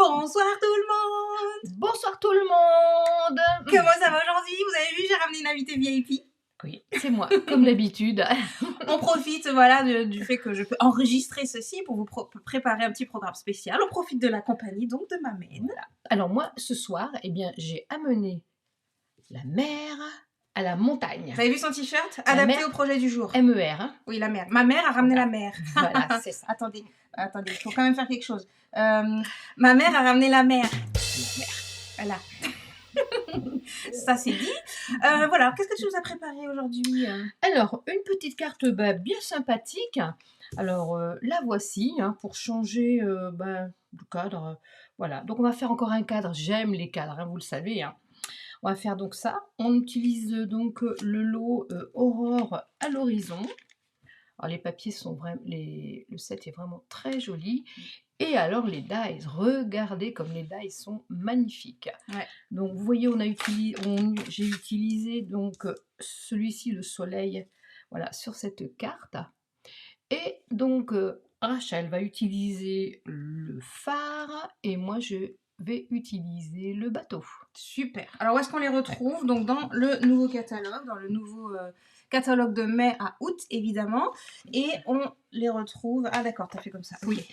Bonsoir tout le monde. Bonsoir tout le monde. Comment ça va aujourd'hui? Vous avez vu, j'ai ramené une invitée VIP. Oui, c'est moi, comme d'habitude. On profite voilà, du fait que je peux enregistrer ceci pour vous préparer un petit programme spécial. On profite de la compagnie donc de ma mère. Voilà. Alors moi, ce soir, eh bien, j'ai amené la mer à la montagne. Vous avez vu son t-shirt? Adapté au projet du jour. MER. Hein, oui, la mer. Ma mère a ramené la mer. Voilà, c'est ça. Attendez, il faut quand même faire quelque chose. Ma mère a ramené la mer. Voilà. Ça c'est dit. Voilà, qu'est-ce que tu nous as préparé aujourd'hui? Alors, une petite carte bien sympathique. Alors, la voici, hein, pour changer de cadre. Voilà, donc on va faire encore un cadre. J'aime les cadres, hein, vous le savez. Hein. On va faire donc ça. On utilise donc le lot Aurore à l'horizon. Alors les papiers sont vraiment, le set est vraiment très joli. Et alors les dies, regardez comme les dies sont magnifiques. Ouais. Donc vous voyez, j'ai utilisé donc celui-ci, le soleil, voilà, sur cette carte. Et donc Rachel va utiliser le phare et moi je vais utiliser le bateau. Super. Alors où est-ce qu'on les retrouve? Donc dans le nouveau catalogue, dans le nouveau catalogue de mai à août évidemment, et on les retrouve. Ah d'accord, t'as fait comme ça. Oui.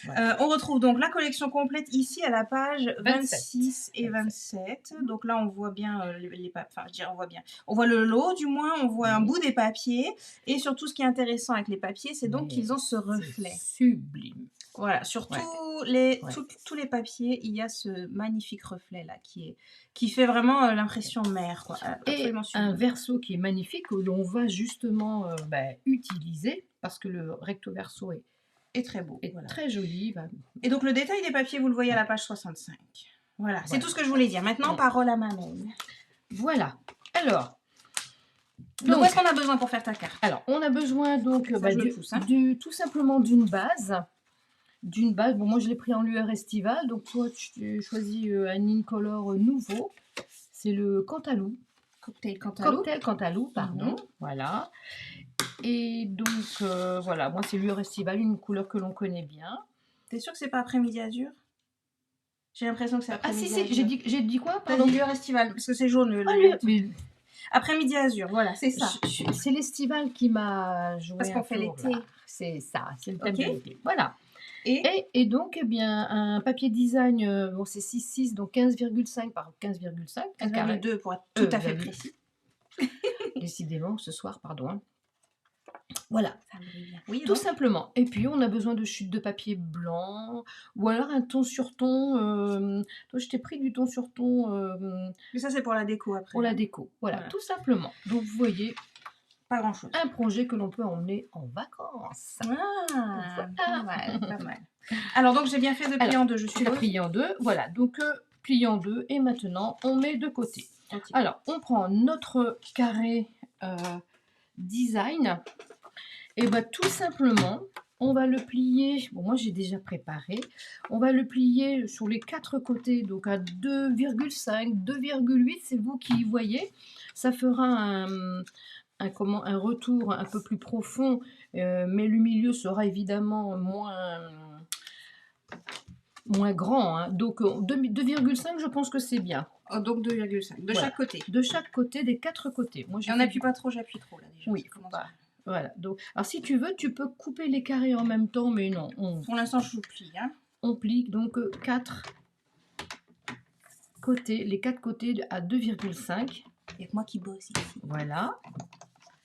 Voilà. On retrouve donc la collection complète ici à la page 26 et 27. Donc là on voit bien on voit bien. On voit le lot du moins, on voit un bout des papiers, et surtout ce qui est intéressant avec les papiers, c'est donc qu'ils ont ce reflet. Sublime. Voilà, sur tous les papiers, il y a ce magnifique reflet là qui fait vraiment l'impression mer, quoi. Et un verso qui est magnifique que l'on va justement utiliser parce que le recto verso est très beau, très joli. Et donc le détail des papiers, vous le voyez à la page 65. Voilà, c'est tout ce que je voulais dire. Maintenant, parole à Manon. Voilà. Alors. Donc, où est-ce qu'on a besoin pour faire ta carte? Alors, on a besoin donc tout simplement d'une base. Bon, moi je l'ai pris en lueur estivale, donc toi tu choisis un incolore nouveau, c'est le Cantalou. Cocktail Cantalou, pardon, voilà. Et donc voilà, moi c'est lueur estivale, une couleur que l'on connaît bien. T'es sûre que c'est pas après-midi azur? J'ai l'impression que c'est après-midi azur. Ah si, j'ai dit quoi? Pardon, lueur estivale, parce que c'est jaune. Après-midi azur, voilà, c'est ça. C'est l'estival qui m'a joué. Parce qu'on fait l'été. C'est ça, c'est le thème de l'été. Voilà. Et donc, eh bien, un papier design, bon, c'est 6,6, donc 15,5 par 15,5. 15,2 pour être tout à fait précis. Décidément, ce soir, pardon. Hein. Voilà, oui, tout simplement. Et puis, on a besoin de chutes de papier blanc, ou alors un ton sur ton. Toi, je t'ai pris du ton sur ton. Mais ça, c'est pour la déco après. Pour la déco, voilà, tout simplement. Donc, vous voyez. Pas grand-chose. Un projet que l'on peut emmener en vacances. Ah, pas mal. Alors, donc, j'ai bien fait de plier en deux, je suis plié en deux, voilà. Donc, plié en deux, et maintenant, on met de côté. Okay. Alors, on prend notre carré design, et tout simplement, on va le plier. Bon, moi, j'ai déjà préparé. On va le plier sur les 4 côtés, donc à 2,5, 2,8, c'est vous qui voyez. Ça fera un retour un peu plus profond, mais le milieu sera évidemment moins grand. Hein. Donc 2,5, je pense que c'est bien. Oh, donc 2,5. De chaque côté. De chaque côté, des 4 côtés. Moi, on n'appuie pas trop, j'appuie trop là déjà. Oui, voilà. Donc, alors si tu veux, tu peux couper les carrés en même temps, mais non. Pour l'instant, je plie. Hein. On plie donc 4 côtés, les 4 côtés à 2,5. Il y a que moi qui bosse ici. Voilà.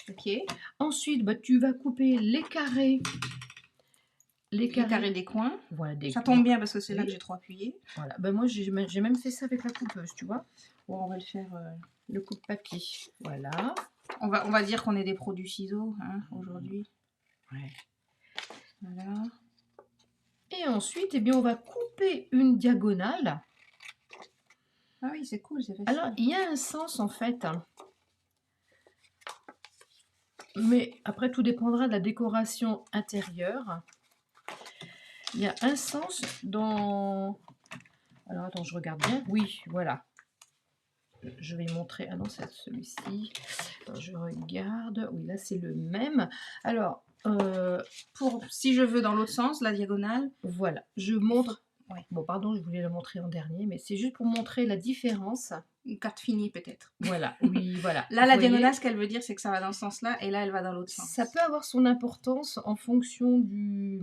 Ok. Ensuite, tu vas couper les carrés. Les carrés des coins. Voilà, ça tombe bien parce que c'est là que j'ai trop appuyé. Voilà. Moi, j'ai même fait ça avec la coupeuse, tu vois. Bon, on va le faire le coupe-papier. Voilà. On va dire qu'on est des pros du ciseau aujourd'hui. Ouais. Voilà. Et ensuite, eh bien, on va couper une diagonale. Ah oui, c'est cool, c'est facile. Alors, il y a un sens en fait. Mais après, tout dépendra de la décoration intérieure. Il y a un sens dans... Alors, attends, je regarde bien. Oui, voilà. Je vais montrer. Ah non, c'est celui-ci. Je regarde. Oui, là, c'est le même. Alors, si je veux dans l'autre sens, la diagonale. Voilà. Je montre Ouais. Bon, pardon, je voulais la montrer en dernier, mais c'est juste pour montrer la différence. Une carte finie peut-être. Voilà, oui, voilà. Là, la Vous voyez, diagonale, ce qu'elle veut dire, c'est que ça va dans ce sens-là, et là, elle va dans l'autre sens. ça peut avoir son importance en fonction du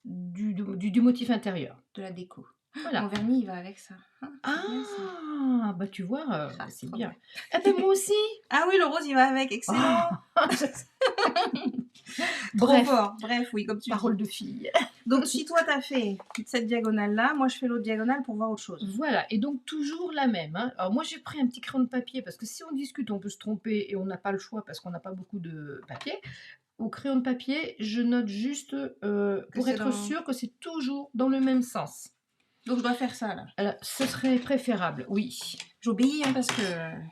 motif intérieur. De la déco. Voilà. Mon vernis, il va avec ça. C'est bien, ça. Ah, bah tu vois, Ah, c'est trop bien. bien. Eh ben moi aussi. Ah oui, le rose, il va avec. Excellent. Trop Bref, fort. Bref, oui, comme tu parole dis. de fille. Donc, si toi, t'as fait cette diagonale-là, moi, je fais l'autre diagonale pour voir autre chose. Voilà, et donc toujours la même, hein. Alors moi j'ai pris un petit crayon de papier parce que si on discute on peut se tromper et on n'a pas le choix parce qu'on n'a pas beaucoup de papier. Au crayon de papier, je note juste pour c'est être dans- sûre que c'est toujours dans le même sens. Donc, je dois faire ça, là. Alors, ce serait préférable, oui. J'obéis, hein, parce que...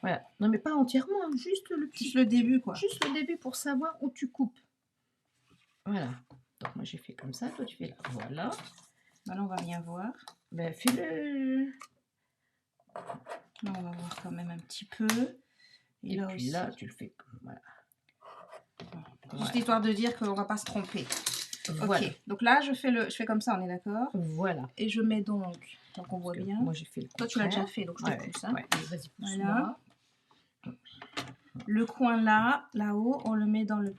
Voilà. Non mais pas entièrement, hein, juste le petit, Juste le début, quoi. juste le début pour savoir où tu coupes. Voilà. Donc moi j'ai fait comme ça, toi tu fais là. Voilà. Maintenant, on va bien voir. Ben fais-le. Là, on va voir quand même un petit peu. Et là puis aussi. là tu le fais. Voilà. Juste histoire de dire qu'on va pas se tromper. Voilà. Ok, donc là je fais comme ça, on est d'accord. Voilà. Et je mets donc on voit Parce que bien. moi j'ai fait le Toi tu l'as déjà contraire. fait, donc je Ouais, te pousse. Hein. ouais. Allez, vas-y, Voilà. pousse-moi. Le coin là-haut, on le met dans le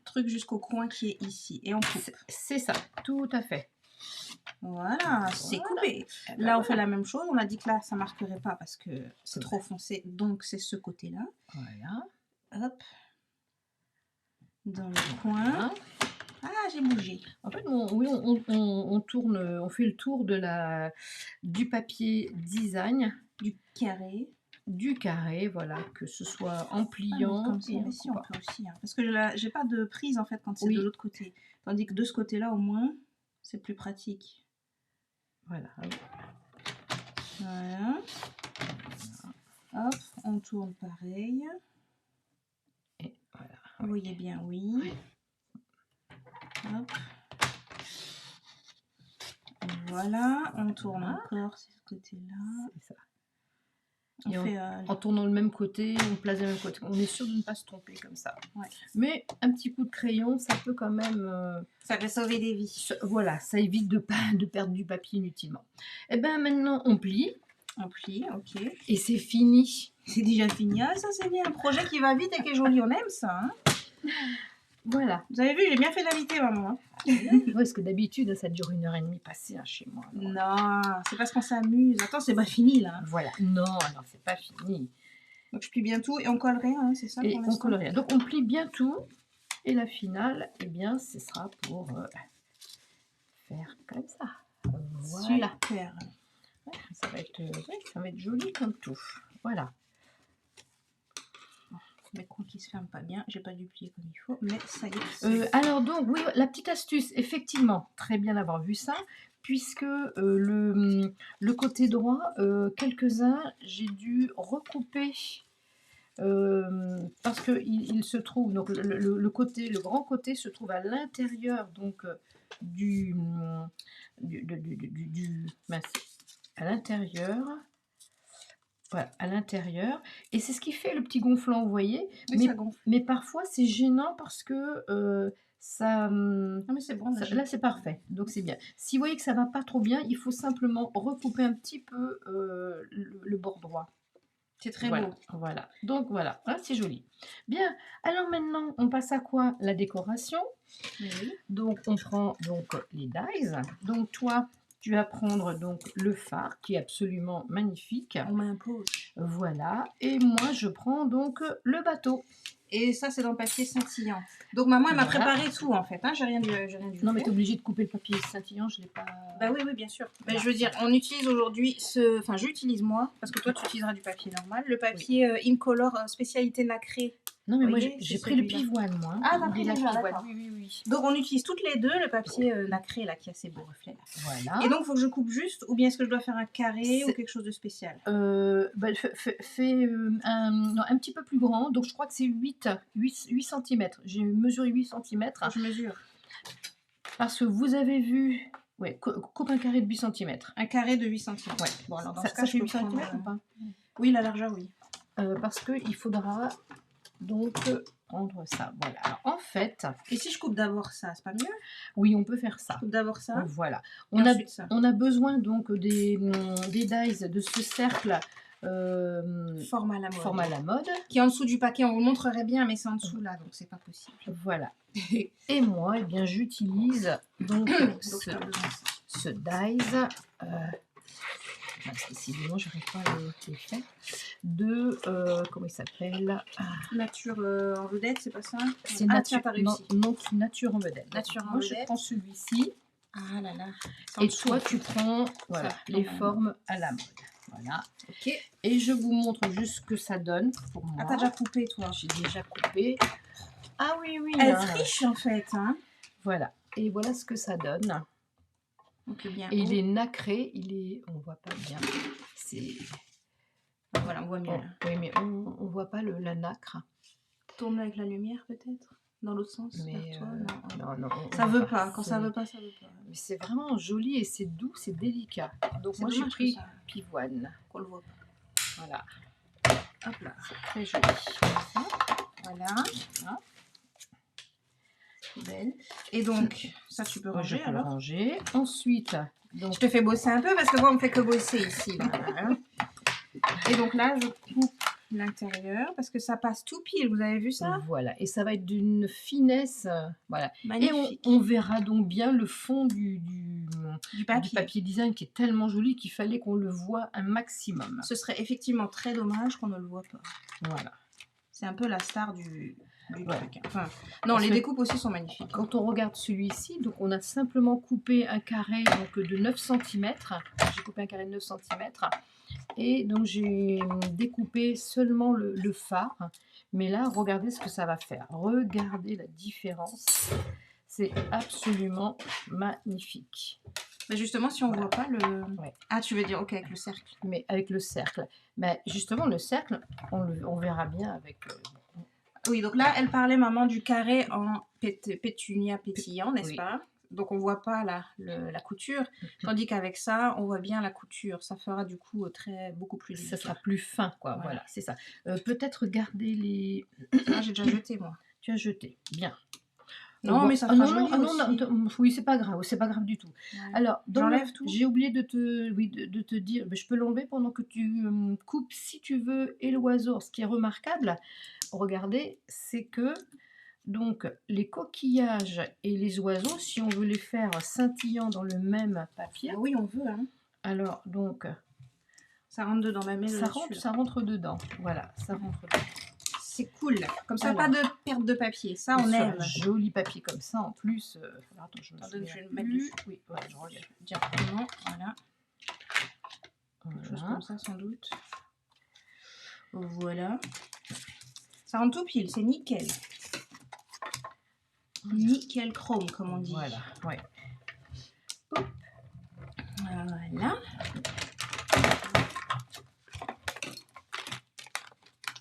truc jusqu'au coin qui est ici. Et on coupe. C'est ça, tout à fait. Voilà, c'est Voilà. coupé. Eh ben Là on fait voilà. la même chose. On a dit que là ça marquerait pas parce que c'est trop foncé. Donc c'est ce côté-là. Voilà. Hop. Dans le coin. Voilà. Ah, j'ai bougé. En fait, oui, on tourne, on fait le tour du papier design, Du carré. voilà, que ce soit en Ah, pliant comme ça, et en ici on coupant. peut aussi. Hein, parce que j'ai pas de prise en fait quand c'est Oui. de l'autre côté. Tandis que de ce côté-là, au moins, c'est plus pratique. Voilà. Voilà. Hop, on tourne pareil. Et voilà. Vous voyez bien, oui. Hop. Voilà, on tourne encore ce côté-là. C'est ça. On Et fait, en tournant le même côté, on place le même côté. On est sûr de ne pas se tromper comme ça. Ouais. Mais un petit coup de crayon, ça peut quand même... ça peut sauver des vies. Voilà, ça évite de perdre du papier inutilement. Et bien maintenant, on plie. On plie, ok. Et c'est fini. C'est déjà fini. Ah, ça c'est bien. Un projet qui va vite et qui est joli. On aime ça. Hein. Voilà. Vous avez vu, j'ai bien fait d'inviter maman. Hein. Parce que d'habitude, ça dure 1h30 passée chez moi. Non, c'est parce qu'on s'amuse. Attends, c'est pas fini là. Voilà. Non, alors c'est pas fini. Donc je plie bien tout et on colle rien, hein, c'est ça Et pour on l'instant. colle rien. Donc on plie bien tout. Et la finale, eh bien, ce sera pour faire comme ça. Voilà. Super. Ouais, ça va être joli comme tout. Voilà. Mes coins qui se ferment pas bien, j'ai pas dû plier comme il faut, mais ça y est. Alors donc, oui, la petite astuce, effectivement, très bien d'avoir vu ça, puisque le côté droit, quelques-uns, j'ai dû recouper parce que il se trouve, donc le grand côté se trouve à l'intérieur donc mince, à l'intérieur. Voilà, à l'intérieur. Et c'est ce qui fait le petit gonflant, vous voyez. Oui, ça gonfle. Mais parfois, c'est gênant parce que ça... Non, mais c'est bon. Là, c'est parfait. Donc, c'est bien. Si vous voyez que ça va pas trop bien, il faut simplement recouper un petit peu le bord droit. C'est très beau. Voilà. Donc, voilà. Ah, c'est joli. Bien. Alors, maintenant, on passe à quoi? La décoration. Oui. Donc, on prend donc les dies. Donc, toi... Tu vas prendre donc le phare qui est absolument magnifique. On m'impose. Voilà. Et moi, je prends donc le bateau. Et ça, c'est dans le papier scintillant. Donc, maman, elle m'a préparé tout, en fait. Hein. J'ai rien dû Non, mais tu es obligée de couper le papier scintillant. Je l'ai pas... Bah oui, bien sûr. Bah, je veux dire, on utilise aujourd'hui ce... Enfin, j'utilise moi, parce que toi, tu utiliseras du papier normal. Le papier Incolor spécialité nacrée. Non, mais moi, voyez, j'ai pris le pivoine, moi. Ah, t'as pris la déjà, pivoine. d'accord. Oui. Donc, on utilise toutes les deux le papier nacré, là, qui a ses beaux reflets. Là. Voilà. Et donc, il faut que je coupe juste, ou bien est-ce que je dois faire un carré ou quelque chose de spécial? Fais un petit peu plus grand. Donc, je crois que c'est 8 cm. J'ai mesuré 8 cm. Je mesure. Parce que vous avez vu... Ouais, coupe un carré de 8 cm. Un carré de 8 cm. Ouais. Bon, alors dans Ça ce cas, fait je 8 peux cm prendre... ou pas? Oui, la largeur, oui. Parce qu'il faudra donc entre ça. Voilà. Alors, en fait, Et si je coupe d'abord ça, c'est pas mieux? oui, on peut faire ça. Je coupe d'abord ça. Voilà. Et ensuite ça. On a besoin donc des dies de ce cercle Forme à la mode. forme à la mode. Qui est en dessous du paquet, on vous le montrerait bien, mais c'est en dessous là, donc c'est pas possible. Voilà. Et moi, eh bien, j'utilise donc Donc, t'as besoin de ça. ce dies. Décidément, je n'arrive pas à les faire. De, comment il s'appelle? Nature en vedette, c'est pas ça? C'est Ah, nature, tiens, t'as réussi. non, nature en vedette. Nature en Moi, je vedette. prends celui-ci. Ah là là. C'est en Et dessous. toi, tu prends voilà, Ça, les normalement. formes à la mode. Voilà. Ok. Et je vous montre juste ce que ça donne pour moi. Ah, t'as déjà coupé, toi? J'ai déjà coupé. Ah oui, oui. Elle hein. triche, en fait, hein. Voilà. Et voilà ce que ça donne. Donc, bien Et il haut. est nacré. On voit pas bien. C'est... Voilà, on voit mieux, là. Oui, mais on voit pas la nacre. Tourne avec la lumière, peut-être? Dans l'autre sens, Mais vers toi? Non. non, Ça voit veut pas. Quand ça C'est- veut pas, ça veut pas. Mais c'est vraiment joli et c'est doux, c'est délicat. Donc C'est moi j'ai dommage pris que ça- pivoine. qu'on le voit pas. Voilà, Hop là. très joli. Voilà. Belle. Et donc, ça, tu peux Moi, je ranger, peux le alors? ranger. Ensuite, Je donc, te fais bosser un peu parce que moi, on me fait que bosser ici. Là. Hein. Et donc là, je coupe l'intérieur parce que ça passe tout pile. Vous avez vu ça? voilà. Et ça va être d'une finesse. Voilà. Et Magnifique. on verra donc bien le fond du papier. design qui est tellement joli qu'il fallait qu'on le voit un maximum. Ce serait effectivement très dommage qu'on ne le voit pas. Voilà. C'est un peu la star du Ouais. truc. Enfin, non, Parce les que découpes aussi sont magnifiques. Quand on regarde celui-ci, donc on a simplement coupé un carré donc de 9 cm. J'ai coupé un carré de 9 cm. Et donc j'ai découpé seulement le phare. Mais là, regardez ce que ça va faire. Regardez la différence. C'est absolument magnifique. Mais justement, si on ne Voilà. voit pas le... Ouais. Ah, tu veux dire, ok, avec le cercle. Mais avec le cercle. Mais justement, le cercle, on verra bien avec... Oui, donc là, elle parlait, maman, du carré en pétunia pétillant, n'est-ce Oui. pas? Donc, on ne voit pas la couture. Tandis qu'avec ça, on voit bien la couture. Ça fera du coup beaucoup plus ça délicat. sera plus fin, quoi. Voilà, c'est ça. Peut-être garder les... Ah, j'ai déjà jeté, moi. Tu as jeté. Bien. Non, mais ça fera joli aussi. Oui, c'est pas grave du tout. Ouais. Alors, J'enlève tout. j'ai oublié de te dire, mais je peux l'enlever pendant que tu coupes, si tu veux, et l'oiseau. Ce qui est remarquable, regardez, c'est que donc les coquillages et les oiseaux, si on veut les faire scintillants dans le même papier, Ah oui, on veut, hein. alors donc Ça rentre dedans, ma mère. ça rentre dedans. Voilà, ça rentre dedans. C'est cool. Comme ça, Alors. pas de perte de papier. Ça, on Sur aime. un joli papier comme ça en plus. Alors, attends, je me Attendez, souviens je vais le mettre plus. dessus. Oui, voilà, je regarde. Directement, voilà. Quelque chose Voilà. comme ça, sans doute. Voilà. Ça rentre tout pile, c'est nickel. Nickel chrome, comme on dit. Voilà, ouais. Voilà.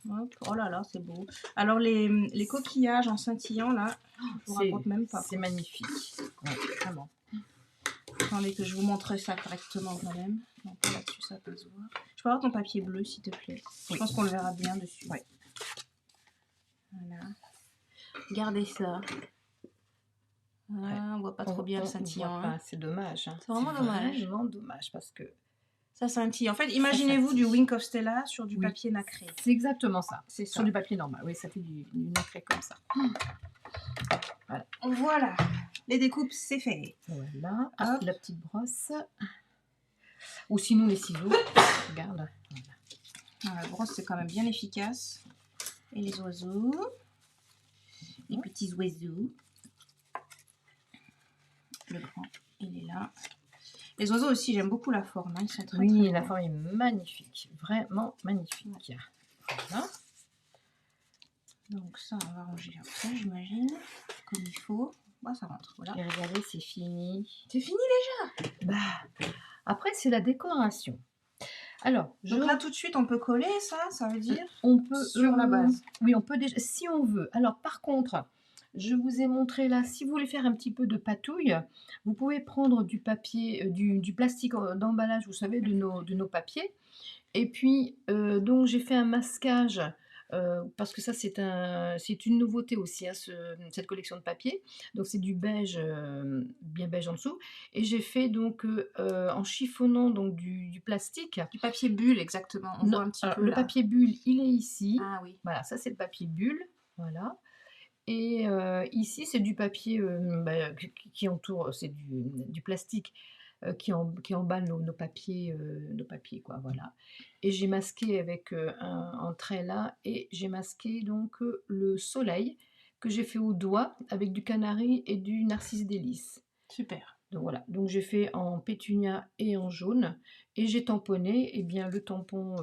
Hop. Oh là là, c'est beau. Alors, les coquillages en scintillant, là, je vous raconte même pas. C'est magnifique. Ouais, vraiment. Attendez que je vous montre ça correctement quand même. Donc là-dessus, ça peut se voir. Je peux avoir ton papier bleu, s'il te plaît. Je pense qu'on le verra bien dessus. Ouais. Voilà. Regardez ça. Ah, on voit pas trop bien le scintillant. Hein. C'est dommage. Hein. C'est vraiment dommage. Vraiment dommage parce que... Ça scintille. En fait, imaginez-vous du Wink of Stella sur du papier nacré. C'est exactement ça. C'est ça. Sur du papier normal. Oui, ça fait du nacré comme ça. Voilà. Voilà. Les découpes, c'est fait. Voilà. Ah, la petite brosse. Ou sinon les ciseaux. Regarde. Voilà. La brosse, c'est quand même bien efficace. Et les oiseaux. Les petits oiseaux. Le grand, il est là. Les oiseaux aussi, j'aime beaucoup la forme. Hein. Ils sont très, oui, très la beaux. forme est magnifique. Vraiment magnifique. Voilà. Donc ça, on va ranger après, j'imagine. Comme il faut. Bah, ça rentre. Voilà. Et regardez, c'est fini. C'est fini déjà. Bah, après, c'est la décoration. Alors, donc là, tout de suite, on peut coller ça veut dire on peut sur la base. Oui, on peut déjà, si on veut. Alors, par contre, je vous ai montré là, si vous voulez faire un petit peu de patouille, vous pouvez prendre du papier, du plastique d'emballage, vous savez, de nos papiers. Et puis, donc, j'ai fait un masquage parce que ça c'est une nouveauté aussi, hein, cette collection de papier. Donc c'est du beige, bien beige en dessous et j'ai fait donc, en chiffonnant donc du plastique. Du papier bulle, exactement. On Non, voit un petit alors peu le là. papier bulle, il est ici. Ah oui. Voilà, ça c'est le papier bulle, voilà et ici c'est du papier, bah, qui entoure, c'est du plastique, qui emballe nos papiers quoi, voilà et j'ai masqué avec, un trait là et j'ai masqué donc, le soleil que j'ai fait au doigt avec du canari et du narcisse délice. Super. Donc voilà, donc j'ai fait en pétunia et en jaune et j'ai tamponné, eh bien, le tampon,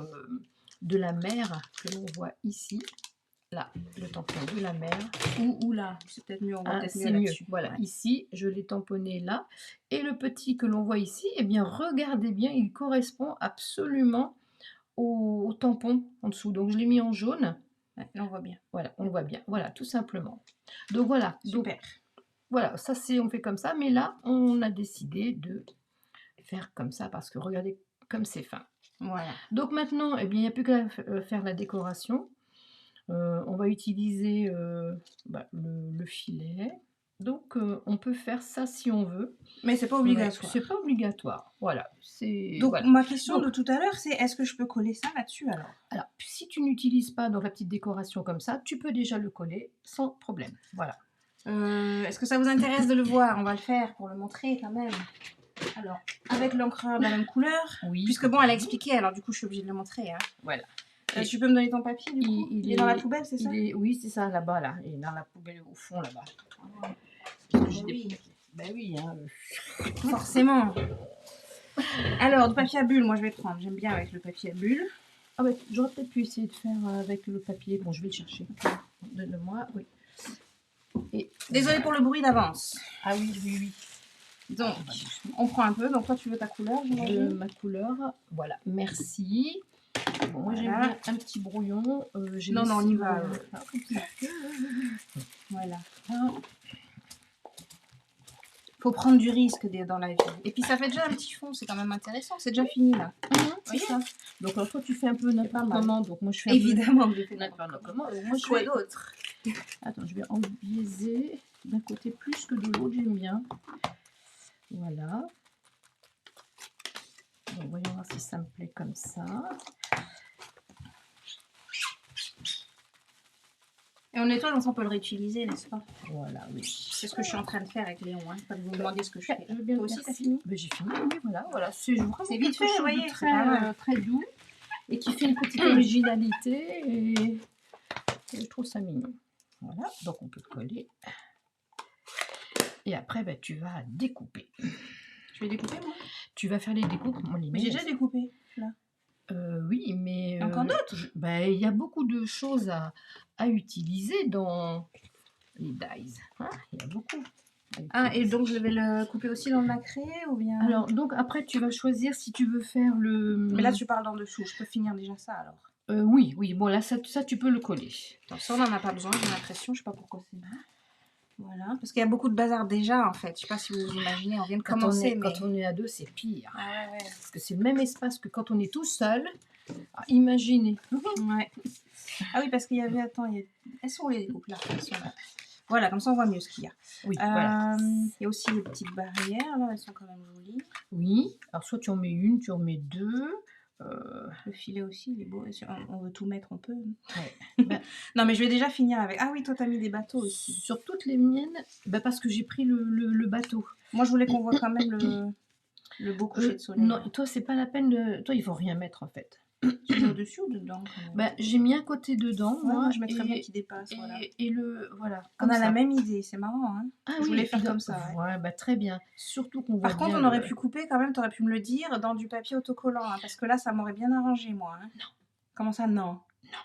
de la mer que l'on voit ici. Là, le tampon de la mer. Ou là, c'est peut-être mieux, on voit Ah, peut-être mieux c'est mieux. là-dessus. Voilà, Ouais. ici, je l'ai tamponné là. Et le petit que l'on voit ici, eh bien, regardez bien, il correspond absolument au tampon en dessous. Donc, je l'ai mis en jaune. Ouais, là on voit bien. Voilà, on le voit bien. Voilà, tout simplement. Donc, voilà. Donc, Super. voilà, ça, c'est, on fait comme ça. Mais là, on a décidé de faire comme ça parce que regardez comme c'est fin. Voilà. Donc, maintenant, eh bien, il n'y a plus qu'à faire la décoration. On va utiliser bah, le filet. Donc, on peut faire ça si on veut. Mais c'est pas Mais obligatoire. c'est pas obligatoire. Voilà. Donc Voilà. ma question Donc, de tout à l'heure, c'est est-ce que je peux coller ça là-dessus alors? alors, si tu n'utilises pas donc la petite décoration comme ça, tu peux déjà le coller sans problème. Voilà. Est-ce que ça vous intéresse de le voir? On va le faire pour le montrer quand même. Alors, avec l'encreur de la même couleur. Oui. Puisque bon, elle a expliqué, alors du coup, je suis obligée de le montrer. Hein. Voilà. Tu peux me donner ton papier du coup? Il est dans la poubelle, c'est ça? Oui, c'est ça, là-bas, là. Il est dans la poubelle au fond, là-bas. Oui. Ben oui, hein. Forcément. Alors, du papier à bulles, moi je vais prendre. J'aime bien avec le papier à bulles. Ah bah, j'aurais peut-être pu essayer de faire avec le papier. Bon, je vais le chercher. Donne-le-moi, oui. Et Désolée pour le bruit d'avance. ah oui, oui, oui. Donc, on prend un peu. Donc, toi, tu veux ta couleur, j'imagine? Ma couleur, voilà. Merci. Bon, moi, j'aime bien un petit brouillon. Non, on y va. Voilà. Faut prendre du risque dans la vie. Et puis, ça fait déjà un petit fond. C'est quand même intéressant. C'est déjà fini, là. C'est ça. Donc, alors, toi, tu fais un peu n'importe comment. Donc, moi, je fais évidemment que je fais n'importe comment. Moi, je quoi fais... d'autre? Attends, je vais en biaiser d'un côté plus que de l'autre. J'aime bien. Voilà. Donc, voyons voir si ça me plaît comme ça. Et on nettoie, donc on peut le réutiliser, n'est-ce pas? Voilà, oui. C'est ce que je suis en train de faire avec Léon. Hein. Pas de vous demander ce que je fais. Je veux bien. Toi aussi, t'as fini? Ben, j'ai fini, oui, voilà. Voilà. C'est vraiment vite fait, quelque chose voyez, de très, très doux et qui fait une petite originalité et je trouve ça mignon. Voilà, donc on peut coller. Et après, ben, tu vas découper. Je vais découper, moi? Tu vas faire les découpes. Mais j'ai déjà découpé, là. Oui, mais... Encore d'autres? Ben, il y a beaucoup de choses à utiliser dans les dies. Hein, il y a beaucoup. Ah, et donc je vais le couper aussi dans le nacré ou bien... Alors, donc après, tu vas choisir si tu veux faire le... Mais là, tu parles d'en dessous. Je peux finir déjà ça, alors? Oui, oui. Bon, là, ça, tu peux le coller. Attends, ça, on n'en a pas besoin, j'ai l'impression. Je sais pas pourquoi c'est là. Voilà. Parce qu'il y a beaucoup de bazar déjà, en fait. Je sais pas si vous vous imaginez, on vient de commencer, Quand on est à deux, c'est pire. Ah ouais. Parce que c'est le même espace que quand on est tout seul. Ah, imaginez. Ouais. Ah oui, parce qu'il y avait... Attends, elles sont où les découpes là? Elles sont là. Voilà, comme ça on voit mieux ce qu'il y a. Oui, voilà. Il y a aussi les petites barrières, là, elles sont quand même jolies. Oui, alors soit tu en mets une, tu en mets deux. Le filet aussi, il est beau. On veut tout mettre, on peut. Ouais. Ben, non, mais je vais déjà finir avec... Ah oui, toi, t'as mis des bateaux aussi. Sur toutes les miennes, ben parce que j'ai pris le bateau. Moi, je voulais qu'on voit quand même le beau coucher de soleil. Non, toi, c'est pas la peine de... Toi, il faut rien mettre, en fait. Tu mets au-dessus ou dedans quand même? Ben, j'ai mis un côté dedans, ouais, moi je mettrais bien qui dépasse. Voilà. Et le... Voilà. On a la même idée, c'est marrant. Hein. Ah, je voulais faire comme ça. Ouais, bah, très bien. Surtout qu'on voit. Par contre, on aurait pu couper quand même, tu aurais pu me le dire, dans du papier autocollant. Hein, parce que là, ça m'aurait bien arrangé, moi. Hein. Non. Comment ça, non? Non.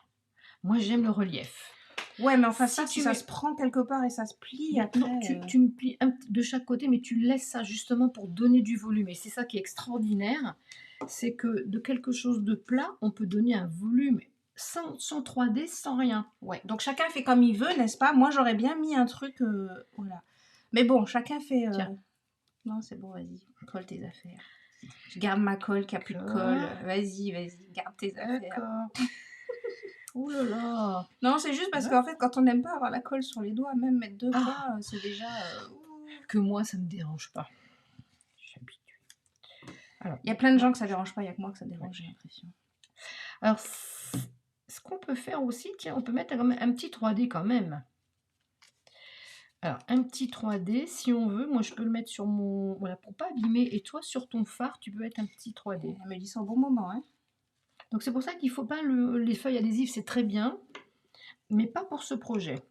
Moi, j'aime le relief. Ouais, mais enfin, ça se prend quelque part et ça se plie. Mais après, non, tu me plies de chaque côté, mais tu laisses ça justement pour donner du volume. Et c'est ça qui est extraordinaire. C'est que de quelque chose de plat, on peut donner un volume sans 3D, sans rien. Ouais, donc chacun fait comme il veut, n'est-ce pas? Moi, j'aurais bien mis un truc... voilà. Mais bon, chacun fait... Tiens. Non, c'est bon, vas-y, colle tes affaires. Je garde ma colle qui a plus de colle. Vas-y, garde tes affaires. D'accord. Ouh là là! Non, c'est juste parce Ouais. qu'en fait, quand on n'aime pas avoir la colle sur les doigts, même mettre 2 Ah! pas, c'est déjà, Que moi, ça me dérange pas. Je suis habituée. Alors, il y a plein de gens que ça dérange pas, il y a que moi que ça dérange, j'ai l'impression. alors ce qu'on peut faire aussi, tiens, on peut mettre quand même un petit 3D quand même. Alors, un petit 3D, si on veut, moi je peux le mettre sur mon... Voilà, pour pas abîmer. Et toi, sur ton phare, tu peux mettre un petit 3D. Elle me dit ça au bon moment, hein. Donc c'est pour ça qu'il faut pas les feuilles adhésives, c'est très bien, mais pas pour ce projet.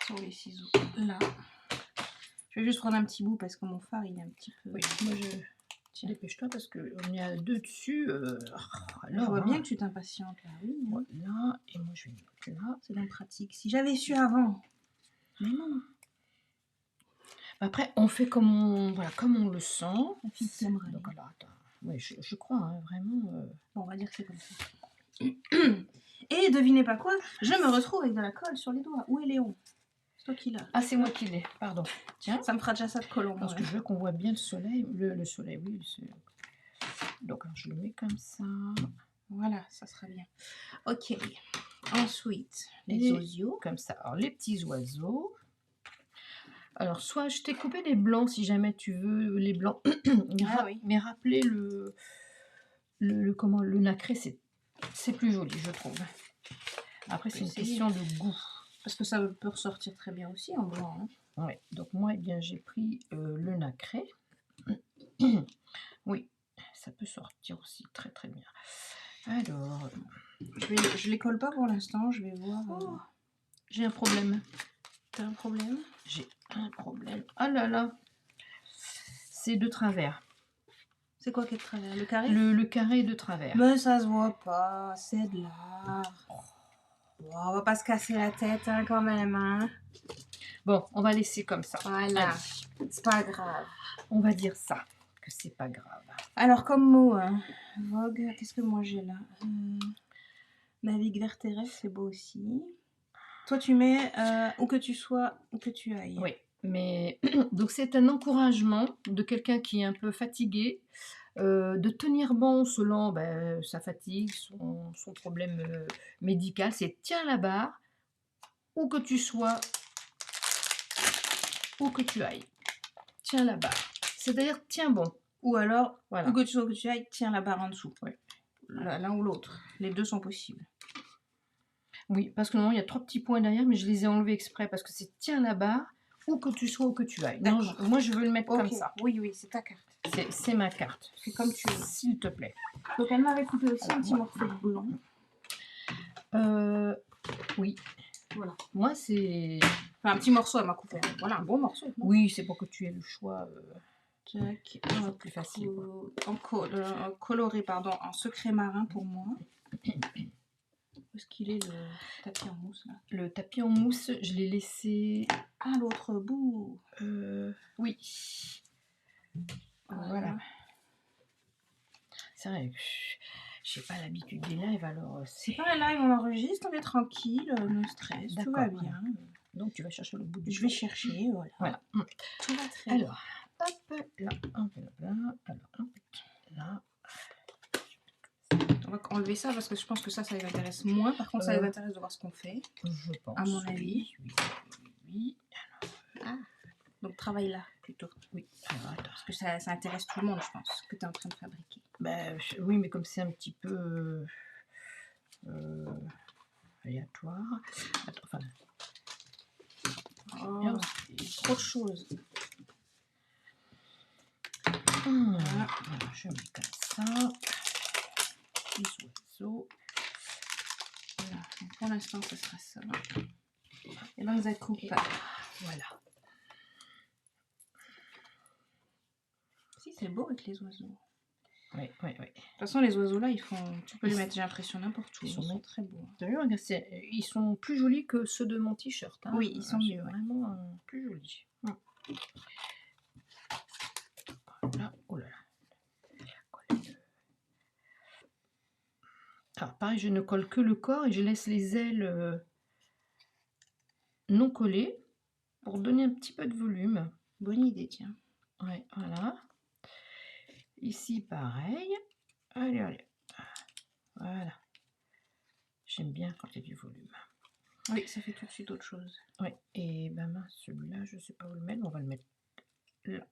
Sur les ciseaux, là. Je vais juste prendre un petit bout parce que mon phare, il est un petit peu... Oui, moi je... Tiens, dépêche-toi parce qu'on y a 2 dessus. Je vois bien que tu t'impatientes, là, oui. Hein. Voilà, et moi je vais mettre là. C'est donc pratique. Si j'avais su avant. Mais non. Après, on fait comme on, voilà, comme on le sent. La fille qui aimerait. Donc alors, attends. Oui, je crois, hein, vraiment. Bon, on va dire que c'est comme ça. Et devinez pas quoi, je me retrouve avec de la colle sur les doigts. Où est Léon? C'est toi qui l'as. Ah, c'est moi qui l'ai, pardon. Tiens, Ça me fera déjà ça de collant. parce que je veux qu'on voit bien le soleil. Le soleil, oui. Donc, alors, je le mets comme ça. Voilà, ça sera bien. Ok. Ensuite, les Et osios. comme ça. Alors, les petits oiseaux. Alors, soit je t'ai coupé les blancs si jamais tu veux les blancs. Ah oui. Mais rappelez comment, le nacré, c'est plus joli, je trouve. Après, c'est une question de goût. Parce que ça peut ressortir très bien aussi en blanc. Hein. Ouais, donc moi, eh bien, j'ai pris le nacré. Oui, ça peut sortir aussi très très bien. Alors, Je les colle pas pour l'instant, je vais voir. j'ai un problème. T'as un problème? J'ai un problème. Ah là là, c'est de travers. C'est quoi qui est de travers? Le carré? Le carré est de travers. Mais ça se voit pas, c'est de l'art. Oh, on va pas se casser la tête hein, quand même. Hein. Bon, on va laisser comme ça. Voilà, c'est pas grave. On va dire ça, que c'est pas grave. Alors comme mot, hein, Vogue, qu'est-ce que moi j'ai là? Navigue vers tes rêves, c'est beau aussi. Toi tu mets où que tu sois, où que tu ailles. Oui, mais donc c'est un encouragement de quelqu'un qui est un peu fatigué, de tenir bon selon sa fatigue, son problème médical. C'est tiens la barre, où que tu sois, où que tu ailles. Tiens la barre. C'est-à-dire tiens bon. Ou alors, Voilà. où que tu sois, où que tu ailles, tiens la barre en dessous. Oui. L'un ou l'autre. Les deux sont possibles. Oui, parce que normalement, il y a 3 petits points derrière, mais je les ai enlevés exprès parce que c'est tiens la barre, où que tu sois, où que tu ailles. Non, moi, je veux le mettre comme ça. Oui, oui, c'est ta carte. C'est ma carte. C'est comme tu veux. S'il te plaît. Donc elle m'avait coupé aussi un petit morceau de blanc. Oui. Voilà. Moi, c'est... Enfin, un petit morceau, elle m'a coupé. Voilà, un bon morceau. Non Oui, c'est pour que tu aies le choix. Tac. Plus facile. Coloré, pardon, en secret marin pour moi. Où est-ce qu'il est le tapis en mousse là? Le tapis en mousse, je l'ai laissé... À l'autre bout. Oui. Voilà. C'est vrai, je n'ai pas l'habitude des lives, alors... C'est pas un live, on enregistre, on est tranquille, no stress, tout va bien. Donc tu vas chercher le bout du... Je vais chercher, voilà. Tout va très bien. Alors, hop, là, hop, là, alors, hop, là... On va enlever ça parce que je pense que ça les intéresse moins. Par contre, ça les intéresse de voir ce qu'on fait. Je pense. À mon avis. Oui. Alors, donc travaille là plutôt. Oui. Alors, attends. Parce que ça intéresse tout le monde, je pense, que tu es en train de fabriquer. Oui, mais comme c'est un petit peu aléatoire. Attends, enfin. Trop de choses. Voilà, je mets comme ça. Les oiseaux. Voilà. Donc pour l'instant, ce sera ça. Et là, on va couper. Voilà. Si, c'est beau avec les oiseaux. Oui. De toute façon, les oiseaux là, tu peux les mettre, j'ai l'impression, n'importe où. Ils sont très beaux. D'ailleurs, ils sont plus jolis que ceux de mon t-shirt. Hein. Oui, ils sont mieux. Vraiment plus jolis. Là, oh là là. Alors, pareil, je ne colle que le corps et je laisse les ailes non collées pour donner un petit peu de volume. Bonne idée, tiens. Ouais, voilà. Ici, pareil. Allez. Voilà. J'aime bien quand il y a du volume. Oui, ça fait tout de suite autre chose. Ouais, et ben mince, celui-là, je sais pas où le mettre, on va le mettre là.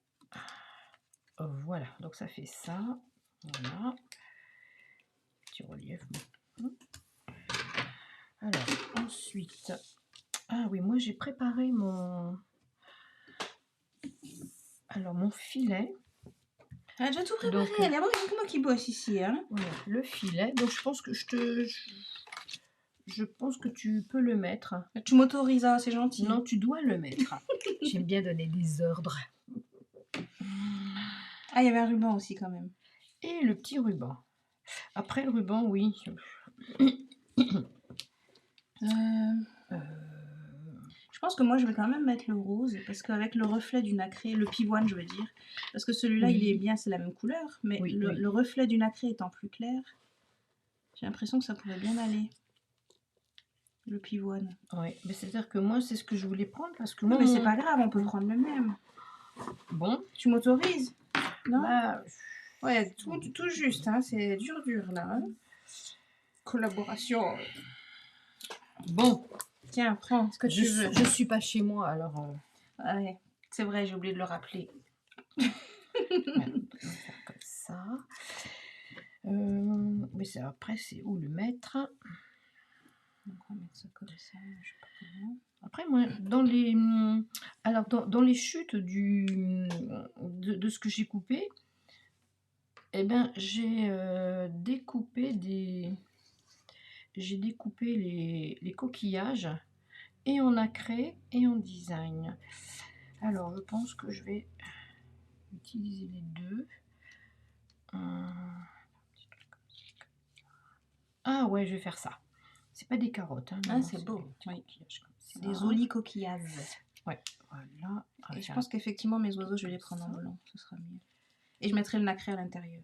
Voilà, donc ça fait ça. Voilà. Petit relief. Bon. Alors, ensuite... Ah oui, moi j'ai préparé mon... Alors, mon filet. Elle a déjà tout préparé, Donc, elle est vraiment que moi qui bosse ici. Hein. voilà, le filet. Donc, je pense que je pense que tu peux le mettre. Tu m'autorises, hein, c'est gentil. Non, tu dois le mettre. J'aime bien donner des ordres. Ah, il y avait un ruban aussi quand même. Et le petit ruban. Après le ruban, oui. Je pense que moi je vais quand même mettre le rose parce qu'avec le reflet du nacré, le pivoine je veux dire, parce que celui-là Oui. il est bien, c'est la même couleur, mais Oui, le, oui. le reflet du nacré étant plus clair, j'ai l'impression que ça pourrait bien aller. Le pivoine. Oui, mais c'est-à-dire que moi c'est ce que je voulais prendre parce que Non, moi. mais c'est pas grave, on peut prendre le même. Bon. Tu m'autorises? Non? Bah, Ouais, tout juste, hein, c'est dur là. Hein. Collaboration. Bon. Tiens, prends ce que tu veux. Je suis pas chez moi alors. Ouais, c'est vrai, j'ai oublié de le rappeler. Voilà, on va faire comme ça. Mais après, c'est où le mettre? Donc on va mettre ça comme ça, je sais pas comment. Après, moi, dans les, alors dans les chutes de ce que j'ai coupé, eh ben, j'ai découpé les coquillages et en nacré et en design. Alors, je pense que je vais utiliser les deux. Ah ouais, je vais faire ça. C'est pas des carottes. Hein, ah, c'est beau. Oui. C'est des jolis coquillages. Ouais, voilà. Et je pense qu'effectivement, mes oiseaux, je vais les prendre en blanc. Ce sera mieux. Et je mettrai le nacré à l'intérieur.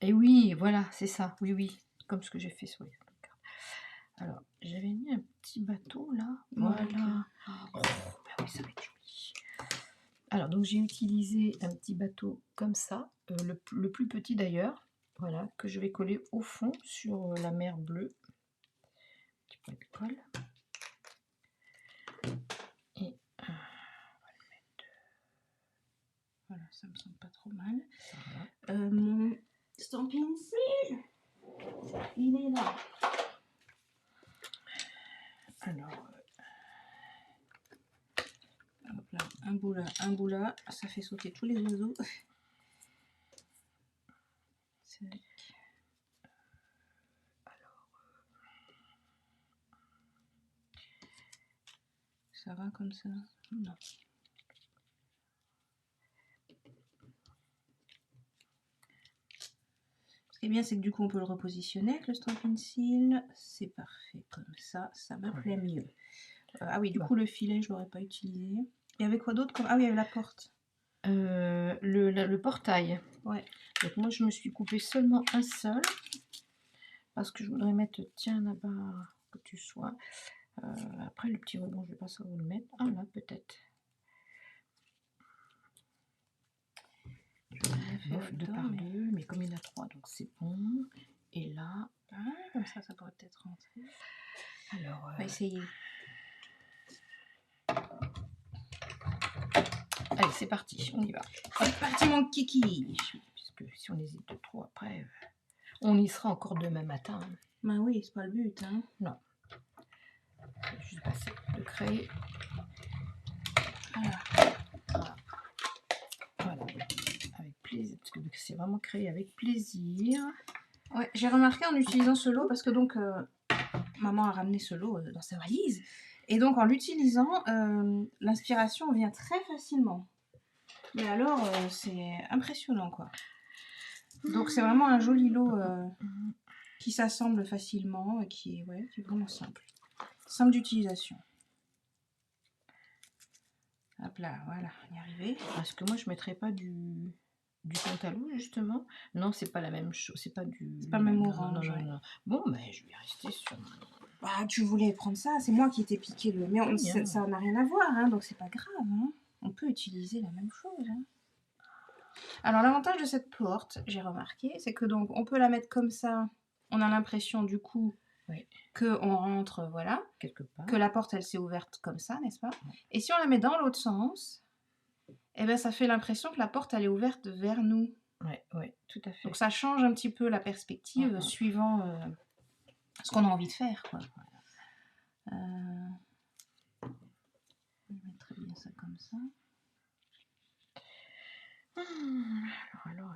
Et oui, voilà, c'est ça. Oui, oui. Comme ce que j'ai fait sur les cartes. Alors, j'avais mis un petit bateau là. Voilà. Oh, ben oui, ça va être joli. Alors, donc j'ai utilisé un petit bateau comme ça, le plus petit d'ailleurs. Voilà, que je vais coller au fond sur la mer bleue. Petit point de colle. Et on va le mettre. Voilà, ça me semble pas trop mal. Mon stamping seal, il est là. Alors, hop là, un bout là, ça fait sauter tous les oiseaux. Ça va comme ça? Non. Ce qui est bien, c'est que du coup, on peut le repositionner avec le stamping seal. C'est parfait comme ça me plaît mieux. Ah oui, du coup, le filet, je l'aurais pas utilisé. Il y avait quoi d'autre comme... Ah oui, il y avait la porte. Le portail. Ouais. Donc moi, je me suis coupé seulement un seul. Parce que je voudrais mettre, tiens, là-bas, que tu sois. Après, le petit ruban, je ne vais pas savoir où le mettre. Ah là, peut-être. Bof, 2 par 2, mais comme il y en a 3, donc c'est bon. Et là... Ah, comme ça pourrait peut-être rentrer. Alors... On va essayer. Allez, c'est parti, on y va. C'est parti, mon kiki. Puisque si on hésite de trop, après, on y sera encore demain matin. Bah oui, c'est pas le but, hein. Non. Je vais juste passer de créer. Voilà. Voilà. Avec plaisir, parce que c'est vraiment créé avec plaisir. Ouais, j'ai remarqué en utilisant ce lot, parce que donc maman a ramené ce lot dans sa valise, et donc en l'utilisant, l'inspiration vient très facilement. Mais alors, c'est impressionnant, quoi. Donc c'est vraiment un joli lot qui s'assemble facilement et qui est vraiment simple. Simple d'utilisation. Hop là, voilà, on y est arrivé. Parce que moi, je ne mettrais pas du cantalou, justement. Non, c'est pas la même chose. C'est pas C'est pas le même orange. Non. Bon, mais je vais rester sur... Bah, tu voulais prendre ça, c'est moi qui t'ai piqué le... Mais ça n'a rien à voir, hein, donc c'est pas grave. Hein. On peut utiliser la même chose. Hein. Alors, l'avantage de cette porte, j'ai remarqué, c'est que donc on peut la mettre comme ça. On a l'impression, du coup, Oui. qu'on rentre, voilà, quelque part. que la porte, elle s'est ouverte comme ça, n'est-ce pas? Et si on la met dans l'autre sens, eh ben, ça fait l'impression que la porte, elle est ouverte vers nous. Oui, tout à fait. Donc ça change un petit peu la perspective suivant ce qu'on a envie de faire, quoi. Je mettrai bien ça comme ça. Alors.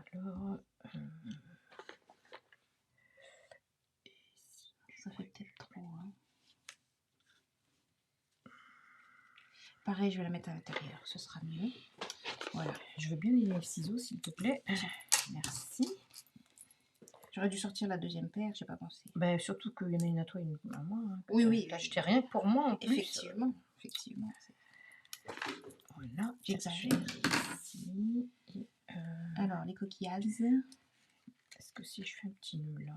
Ça fait peut-être trop. Hein. Pareil, je vais la mettre à l'intérieur, ce sera mieux. Voilà. Je veux bien les ciseaux, s'il te plaît. Merci. J'aurais dû sortir la deuxième paire, j'ai pas pensé. Ben, surtout qu'il y en a une à toi et une à moi. Hein, oui. T'as acheté rien que pour moi en plus. Effectivement. Voilà. J'exagère. Ici. Et, alors, les coquillages. Est-ce que si je fais un petit nœud là...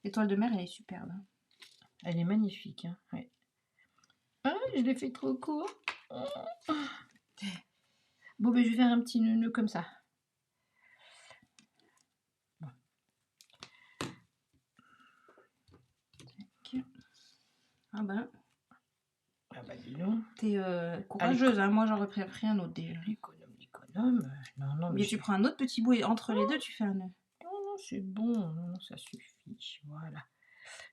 L'étoile de mer, elle est superbe. Hein. Elle est magnifique. Hein, ouais. Ah, je l'ai fait trop court. Bon, ben, je vais faire un petit nœud comme ça. Bon. Ah ben, dis donc. T'es courageuse, hein. Moi j'aurais pris un autre déjà. L'économe. Non, mais tu prends un autre petit bout et entre les deux tu fais un nœud. Non, c'est bon, non, ça suffit. Voilà.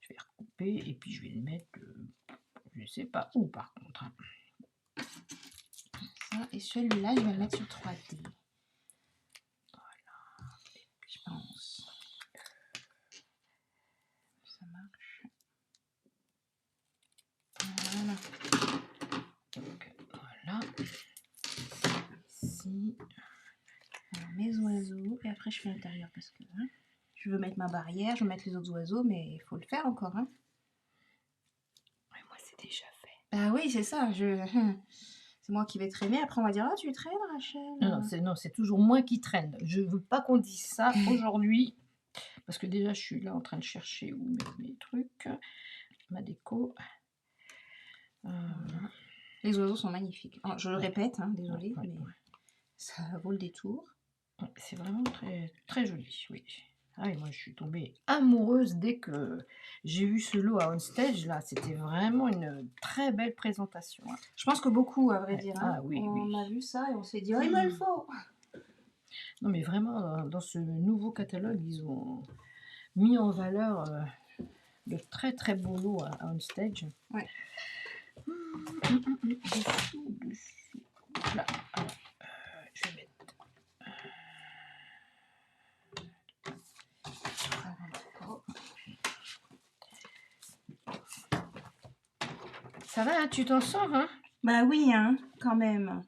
Je vais recouper et puis je vais le mettre, je sais pas où par contre. Hein. Ça, et celui-là, je vais le mettre sur 3D. Voilà. Je pense. Ça marche. Voilà. Donc, voilà. Ici. Alors, mes oiseaux. Et après, je fais l'intérieur parce que hein, je veux mettre ma barrière, je veux mettre les autres oiseaux, mais il faut le faire encore. Hein. Ouais, moi, c'est déjà fait. Bah oui, c'est ça. C'est moi qui vais traîner. Après, on va dire ah, tu traînes, Rachel. Non, c'est toujours moi qui traîne. Je veux pas qu'on dise ça aujourd'hui. Parce que déjà, je suis là en train de chercher où mettre mes trucs. Ma déco. Les oiseaux sont magnifiques. Oh, je le répète, hein, désolée, mais ça vaut le détour. C'est vraiment très, très joli, oui. Ah, et moi, je suis tombée amoureuse dès que j'ai vu ce lot à OnStage. Là, c'était vraiment une très belle présentation. Hein. Je pense que beaucoup, à vrai dire. Hein. Ah, oui, on a vu ça et on s'est dit, oh, il me le faut. Non, mais vraiment, dans ce nouveau catalogue, ils ont mis en valeur de très, très beaux lots à OnStage. Ouais. Dessous. Là, alors, je vais mettre... Ça va, hein, tu t'en sors, hein? Bah oui, hein, quand même.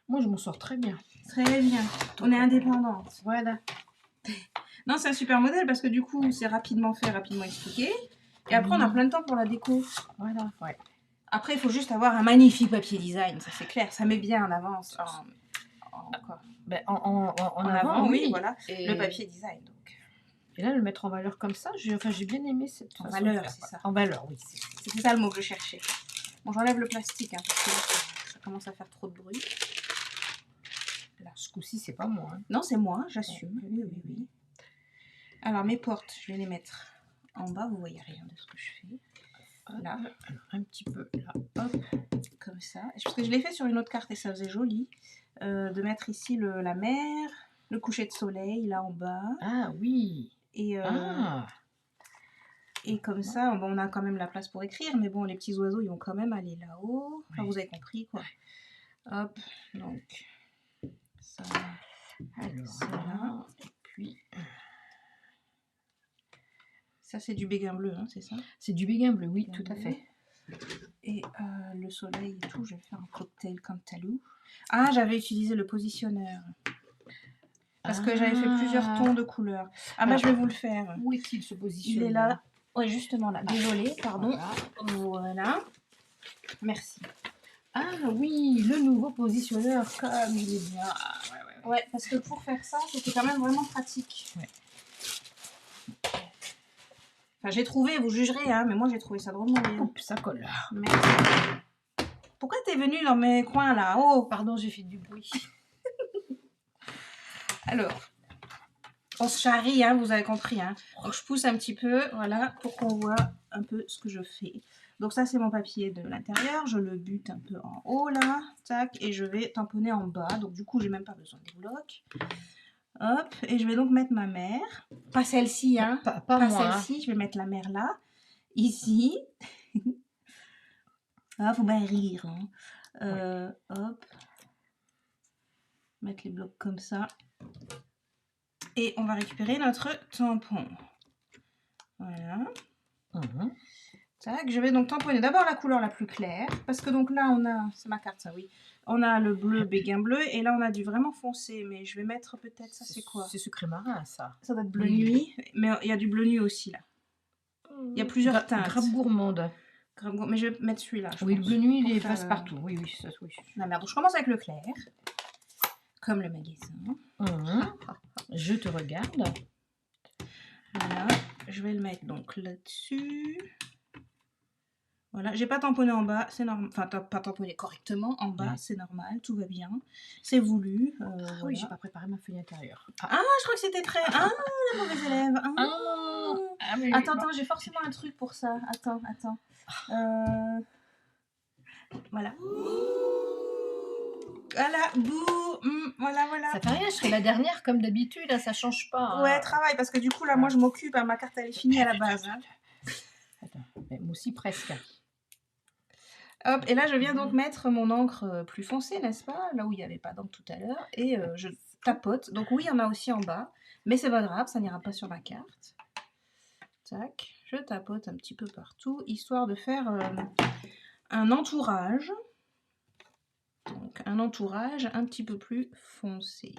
Moi, je m'en sors très bien. Très bien. On est indépendante. Voilà. Non, c'est un super modèle parce que du coup, c'est rapidement fait, rapidement expliqué. Et après, on a plein de temps pour la déco. Voilà, ouais. Après, il faut juste avoir un magnifique papier design, ça c'est clair. Ça met bien en avance. En avant, oui. Voilà. Et... le papier design, donc. Et là, le mettre en valeur comme ça, j'ai bien aimé cette façon de faire, c'est ça. En valeur, oui. C'était ça le mot que je cherchais. Bon, j'enlève le plastique, hein, parce que là, ça commence à faire trop de bruit. Là, ce coup-ci, c'est pas moi. Hein. Non, c'est moi, j'assume. Oui. Alors, mes portes, je vais les mettre en bas. Vous voyez rien de ce que je fais. Là. Alors, un petit peu là. Hop. Comme ça. Parce que je l'ai fait sur une autre carte et ça faisait joli. De mettre ici la mer, le coucher de soleil, là en bas. Ah oui. Et comme ça, bon, on a quand même la place pour écrire, mais bon, les petits oiseaux, ils vont quand même aller là-haut. Enfin, vous avez compris, quoi. Hop, donc, ça. Alors, ça là. Et puis... Ça, c'est du béguin bleu, hein, c'est ça? C'est du béguin bleu, oui, tout à fait. Et le soleil et tout, je vais faire un cocktail Cantalou. Ah, j'avais utilisé le positionneur. Parce que j'avais fait plusieurs tons de couleurs. Ah, bah, je vais vous le faire. Où est-il, ce positionneur? Il est là. Ouais, justement là. Désolée, pardon. Voilà. Merci. Ah oui, le nouveau positionneur, comme il est bien. Ouais, parce que pour faire ça, c'était quand même vraiment pratique. Ouais. Enfin, j'ai trouvé, vous jugerez, hein, mais moi j'ai trouvé ça drôlement bien. Oups, ça colle. Merci. Pourquoi t'es venue dans mes coins là? Oh, pardon, j'ai fait du bruit. Alors, On se charrie, hein, vous avez compris. Hein. Donc je pousse un petit peu, voilà, pour qu'on voit un peu ce que je fais. Donc ça, c'est mon papier de l'intérieur. Je le bute un peu en haut, là. Tac, et je vais tamponner en bas. Donc du coup, j'ai même pas besoin des blocs. Hop, et je vais donc mettre ma mère. Pas celle-ci, hein. Pas moi. Celle-ci, je vais mettre la mère là. Ici. Ah, faut bien rire. Hein. Hop. Mettre les blocs comme ça. Et on va récupérer notre tampon. Voilà. Tac, je vais donc tamponner d'abord la couleur la plus claire. Parce que donc là, on a... C'est ma carte, ça, oui. On a le bleu béguin bleu. Et là, on a du vraiment foncé. Mais je vais mettre peut-être... Ça, c'est quoi? C'est sucré marin, ça. Ça doit être bleu nuit. Mais il y a du bleu nuit aussi, là. Il y a plusieurs teintes. Grappe gourmande. Mais je vais mettre celui-là. Oui, le bleu nuit, il est passe partout. Oui, oui, ça, oui. La merde. Donc, je commence avec le clair. Comme le magasin. Je te regarde. Voilà. Je vais le mettre donc là-dessus. Voilà. J'ai pas tamponné en bas. C'est normal. Enfin, pas tamponné correctement. En bas, c'est normal. Tout va bien. C'est voulu. Voilà. Oui, j'ai pas préparé ma feuille intérieure. Ah, je crois que c'était très... Ah, la mauvaise élève. Attends, j'ai forcément un truc pour ça. Attends. Voilà. Voilà, bouh, voilà. Ça fait rien, je serai la dernière comme d'habitude, hein, ça change pas. Hein. Ouais, travail, parce que du coup, là, moi, je m'occupe, hein, ma carte, elle est finie à la base. Hein. Attends, mais moi aussi presque. Hop, et là, je viens donc mettre mon encre plus foncée, n'est-ce pas? Là où il n'y avait pas d'encre tout à l'heure, et je tapote. Donc oui, il y en a aussi en bas, mais c'est pas grave, ça n'ira pas sur ma carte. Tac, je tapote un petit peu partout, histoire de faire un entourage. Donc un entourage un petit peu plus foncé.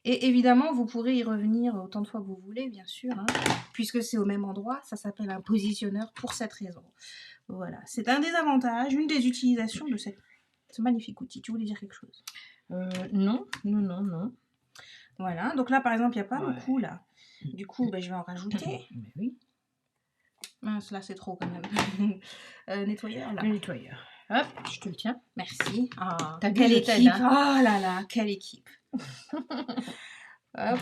Et évidemment, vous pourrez y revenir autant de fois que vous voulez, bien sûr, hein, puisque c'est au même endroit. Ça s'appelle un positionneur pour cette raison. Voilà, c'est un des avantages, une des utilisations de ce magnifique outil. Tu voulais dire quelque chose? Non. Voilà, donc là, par exemple, il n'y a pas beaucoup, là. Du coup, je vais en rajouter. Mais oui. Mince, là, c'est trop, quand même. Nettoyeur, là. Le nettoyeur. Hop, je te le tiens. Merci. Oh, quelle équipe. Oh là là, quelle équipe. Hop.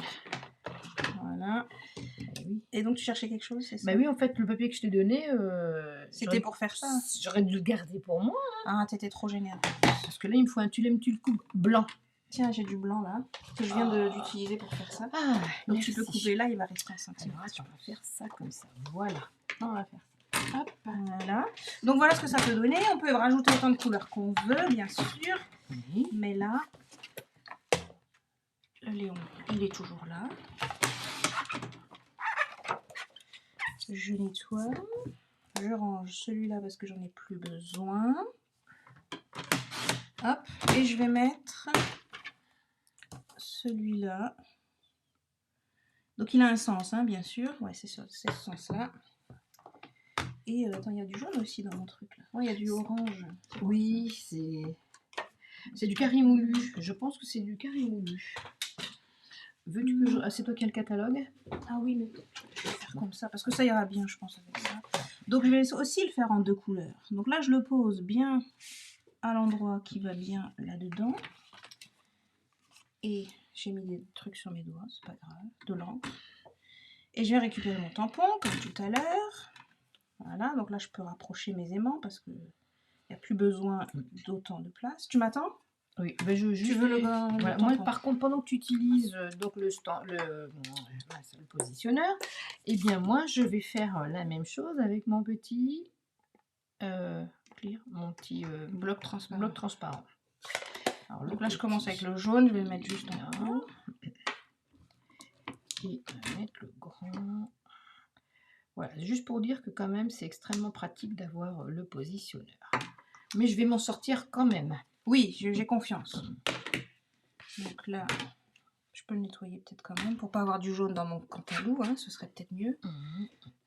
Voilà. Et donc, tu cherchais quelque chose, c'est ça? Bah oui, en fait, le papier que je t'ai donné... C'était pour faire ça? J'aurais dû le garder pour moi. Hein. Ah, t'étais trop génial. Parce que là, il me faut un tulem-tulcoup blanc. Tiens, j'ai du blanc, là, que je viens d'utiliser pour faire ça. Ah, donc, tu peux couper là, il va rester un centimètre. Alors, on va faire ça comme ça. Voilà. On va faire ça. Hop, voilà. Donc voilà ce que ça peut donner. On peut rajouter autant de couleurs qu'on veut, bien sûr. Oui. Mais là, le Léon, il est toujours là. Je nettoie. Je range celui-là parce que j'en ai plus besoin. Hop, et je vais mettre celui-là. Donc il a un sens, hein, bien sûr. Ouais, c'est ce sens-là. Et attends, il y a du jaune aussi dans mon truc là. Ouais, il y a du orange. Oui, c'est du carré moulu. Je pense que c'est du carré moulu. Veux-tu que je... c'est toi qui as le catalogue? Ah oui, mais je vais faire comme ça parce que ça ira bien, je pense, avec ça. Donc je vais aussi le faire en 2 couleurs. Donc là, je le pose bien à l'endroit qui va bien là-dedans. Et j'ai mis des trucs sur mes doigts, c'est pas grave, de l'encre. Et je vais récupérer mon tampon comme tout à l'heure. Voilà, donc là je peux rapprocher mes aimants parce que il n'y a plus besoin d'autant de place. Tu m'attends? Oui, tu veux le voilà. Moi, par contre, pendant que tu utilises donc le positionneur, eh bien moi je vais faire la même chose avec mon petit bloc transparent. Alors, donc là je commence avec le jaune, je vais le mettre juste en haut. Et on va mettre le grand. Voilà, juste pour dire que quand même c'est extrêmement pratique d'avoir le positionneur. Mais je vais m'en sortir quand même. Oui, j'ai confiance. Donc là, je peux le nettoyer peut-être quand même pour pas avoir du jaune dans mon cantalou, hein, ce serait peut-être mieux.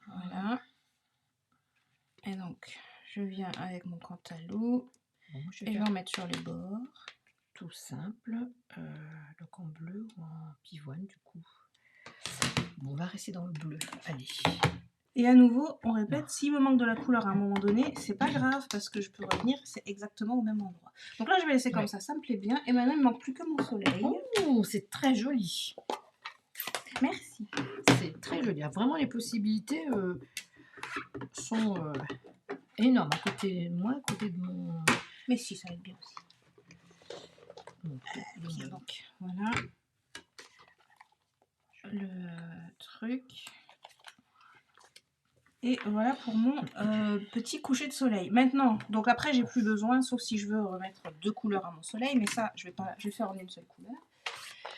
Voilà. Et donc, je viens avec mon cantalou et je vais en mettre sur les bords. Tout simple. Donc en bleu ou en pivoine du coup. Bon, on va rester dans le bleu. Allez. Et à nouveau, on répète, s'il me manque de la couleur à un moment donné, c'est pas grave parce que je peux revenir, c'est exactement au même endroit. Donc là, je vais laisser comme ça me plaît bien. Et maintenant, il me manque plus que mon soleil. Oh, c'est très joli. Merci. C'est très joli. Ah, vraiment, les possibilités sont énormes. À côté de moi, à côté de mon... Mais si, ça va être bien aussi. Bien, Donc, voilà. Le truc. Et voilà pour mon petit coucher de soleil. Maintenant, donc après j'ai plus besoin, sauf si je veux remettre 2 couleurs à mon soleil, mais ça je vais faire en une seule couleur.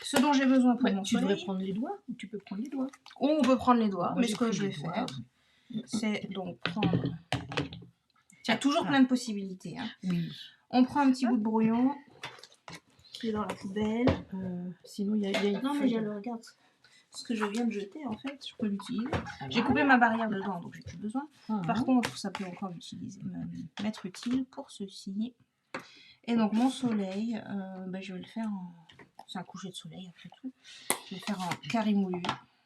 Ce dont j'ai besoin pour mon tu soleil. devrais prendre les doigts, ou tu peux prendre les doigts. Ou on peut prendre les doigts, Moi, mais ce que je vais faire, c'est donc prendre... Il y a toujours plein de possibilités. Hein. Oui. On prend un petit bout de brouillon qui est dans la poubelle. Sinon il y a une Non mais feuille. je le regarde. Ce que je viens de jeter, en fait, je peux l'utiliser. J'ai coupé ma barrière dedans, donc j'ai plus besoin. Par contre, ça peut encore m'être utile pour ceci. Et donc mon soleil, je vais le faire en... C'est un coucher de soleil après tout. Je vais le faire en carré moulu.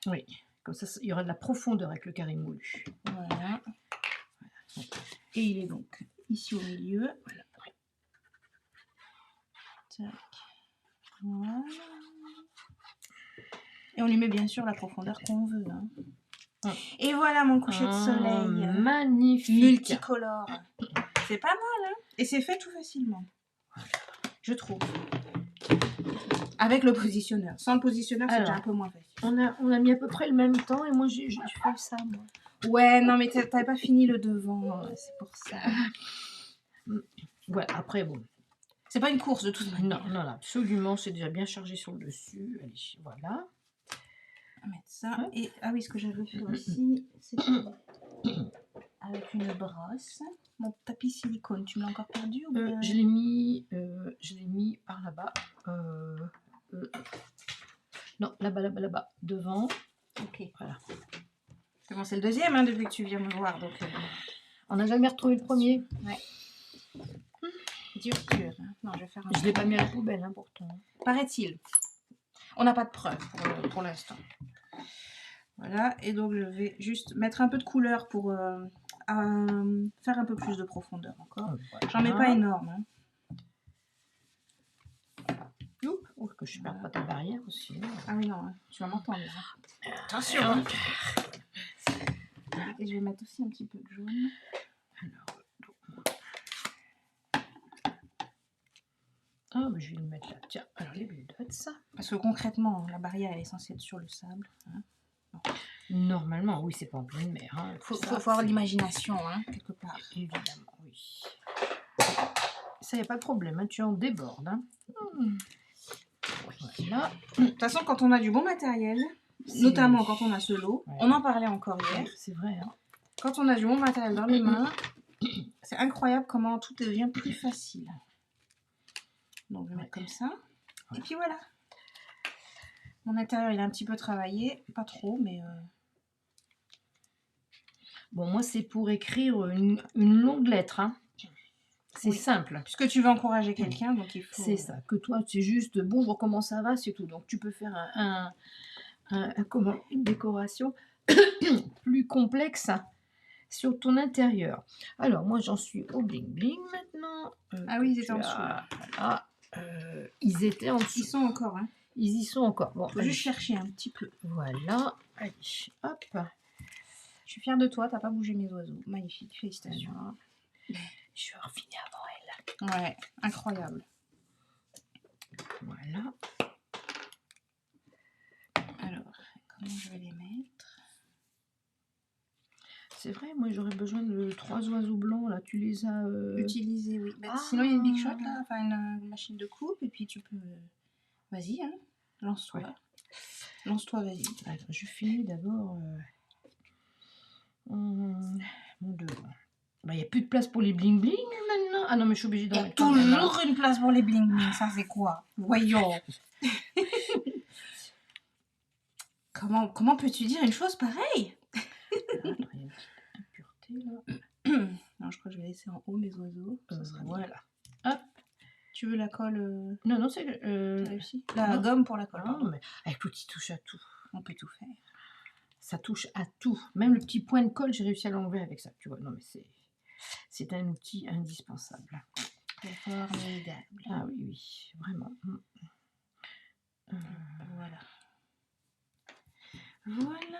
Oui, comme ça il y aura de la profondeur avec le carré moulu. Voilà. Et il est donc ici au milieu. Voilà. Tac. Voilà. Et on lui met bien sûr la profondeur qu'on veut. Hein. Et voilà mon coucher de soleil. Magnifique. Multicolore. C'est pas mal, hein. Et c'est fait tout facilement. Je trouve. Avec le positionneur. Sans le positionneur, c'est déjà un peu moins facile. On a mis à peu près le même temps et moi j'ai fait ça, moi. Ouais, non, mais t'avais pas fini le devant. C'est pour ça. Ouais, après, bon. C'est pas une course de toute manière. Non, absolument. C'est déjà bien chargé sur le dessus. Allez, voilà. On va mettre ça. Et, ah oui, ce que j'avais fait aussi, c'est avec une brosse. Mon tapis silicone, tu me l'as encore perdu ou bien... Je l'ai mis par là-bas. Non, là-bas, devant. Ok. Voilà. C'est bon, c'est le deuxième hein, depuis que tu viens me voir. Donc, on n'a jamais retrouvé le premier. Ouais. Dur. Non, je vais faire un... Je ne l'ai pas mis à la poubelle, hein, pourtant. Paraît-il. On n'a pas de preuve pour l'instant. Voilà, et donc je vais juste mettre un peu de couleur pour faire un peu plus de profondeur encore. Voilà. J'en mets pas énorme. Hein. Oh, que je ne perde pas ta barrière aussi. Ah oui, non, hein. Tu vas m'entendre. Hein. Attention. Hein. Et je vais mettre aussi un petit peu de jaune. Ah, mais je vais le mettre là. Tiens, alors les blue dots, ça. Parce que concrètement, la barrière elle est censée être sur le sable. Hein. Bon. Normalement, oui, c'est pas en pleine mer. Hein. Faut avoir l'imagination, hein, quelque part. Évidemment, oui. Ça, y a pas de problème, hein. Tu en débordes. Hein. Voilà. De toute façon, quand on a du bon matériel, notamment quand on a ce lot, on en parlait encore hier. C'est vrai. Hein. Quand on a du bon matériel dans les mains, c'est incroyable comment tout devient plus facile. Donc, je vais mettre comme ça. Et puis voilà. Mon intérieur, il est un petit peu travaillé. Pas trop, mais... Bon, moi, c'est pour écrire une longue lettre. Hein. C'est simple. Puisque tu veux encourager quelqu'un, donc il faut... C'est ça. Que toi, c'est juste, bonjour, comment ça va, c'est tout. Donc, tu peux faire une décoration plus complexe sur ton intérieur. Alors, moi, j'en suis au bling bling maintenant. Ah oui, ils étaient en dessous. Voilà. Ils étaient en dessous. Ils sont encore, hein. Ils y sont encore. Bon, faut juste chercher un petit peu. Voilà. Allez, hop. Je suis fière de toi, t'as pas bougé mes oiseaux. Magnifique, félicitations. Voilà. Je vais refinir avant elle. Ouais, incroyable. Voilà. Alors, comment je vais les mettre? C'est vrai, moi j'aurais besoin de 3 oiseaux blancs là. Tu les as utilisés, oui. Bah, sinon il y a une big shot là, enfin une machine de coupe et puis tu peux. Vas-y, hein. Lance-toi. Ouais. Lance-toi, vas-y. Attends, je finis d'abord mon devant. Bah, il n'y a plus de place pour les bling bling maintenant. Ah non, mais je suis obligée d'en mettre. Il y a toujours une place pour les bling bling, ça c'est quoi? Voyons. Comment peux-tu dire une chose pareille? Attends, il y a une petite impureté là. Non, je crois que je vais laisser en haut mes oiseaux. Ça sera voilà. Hop. Tu veux la colle Non, c'est réussi. La gomme pour la colle. Non, mais avec l'outil touche à tout. On peut tout faire. Ça touche à tout. Même le petit point de colle, j'ai réussi à l'enlever avec ça. Tu vois, non, mais c'est un outil indispensable. Formidable. Ah oui, vraiment. Voilà. Voilà.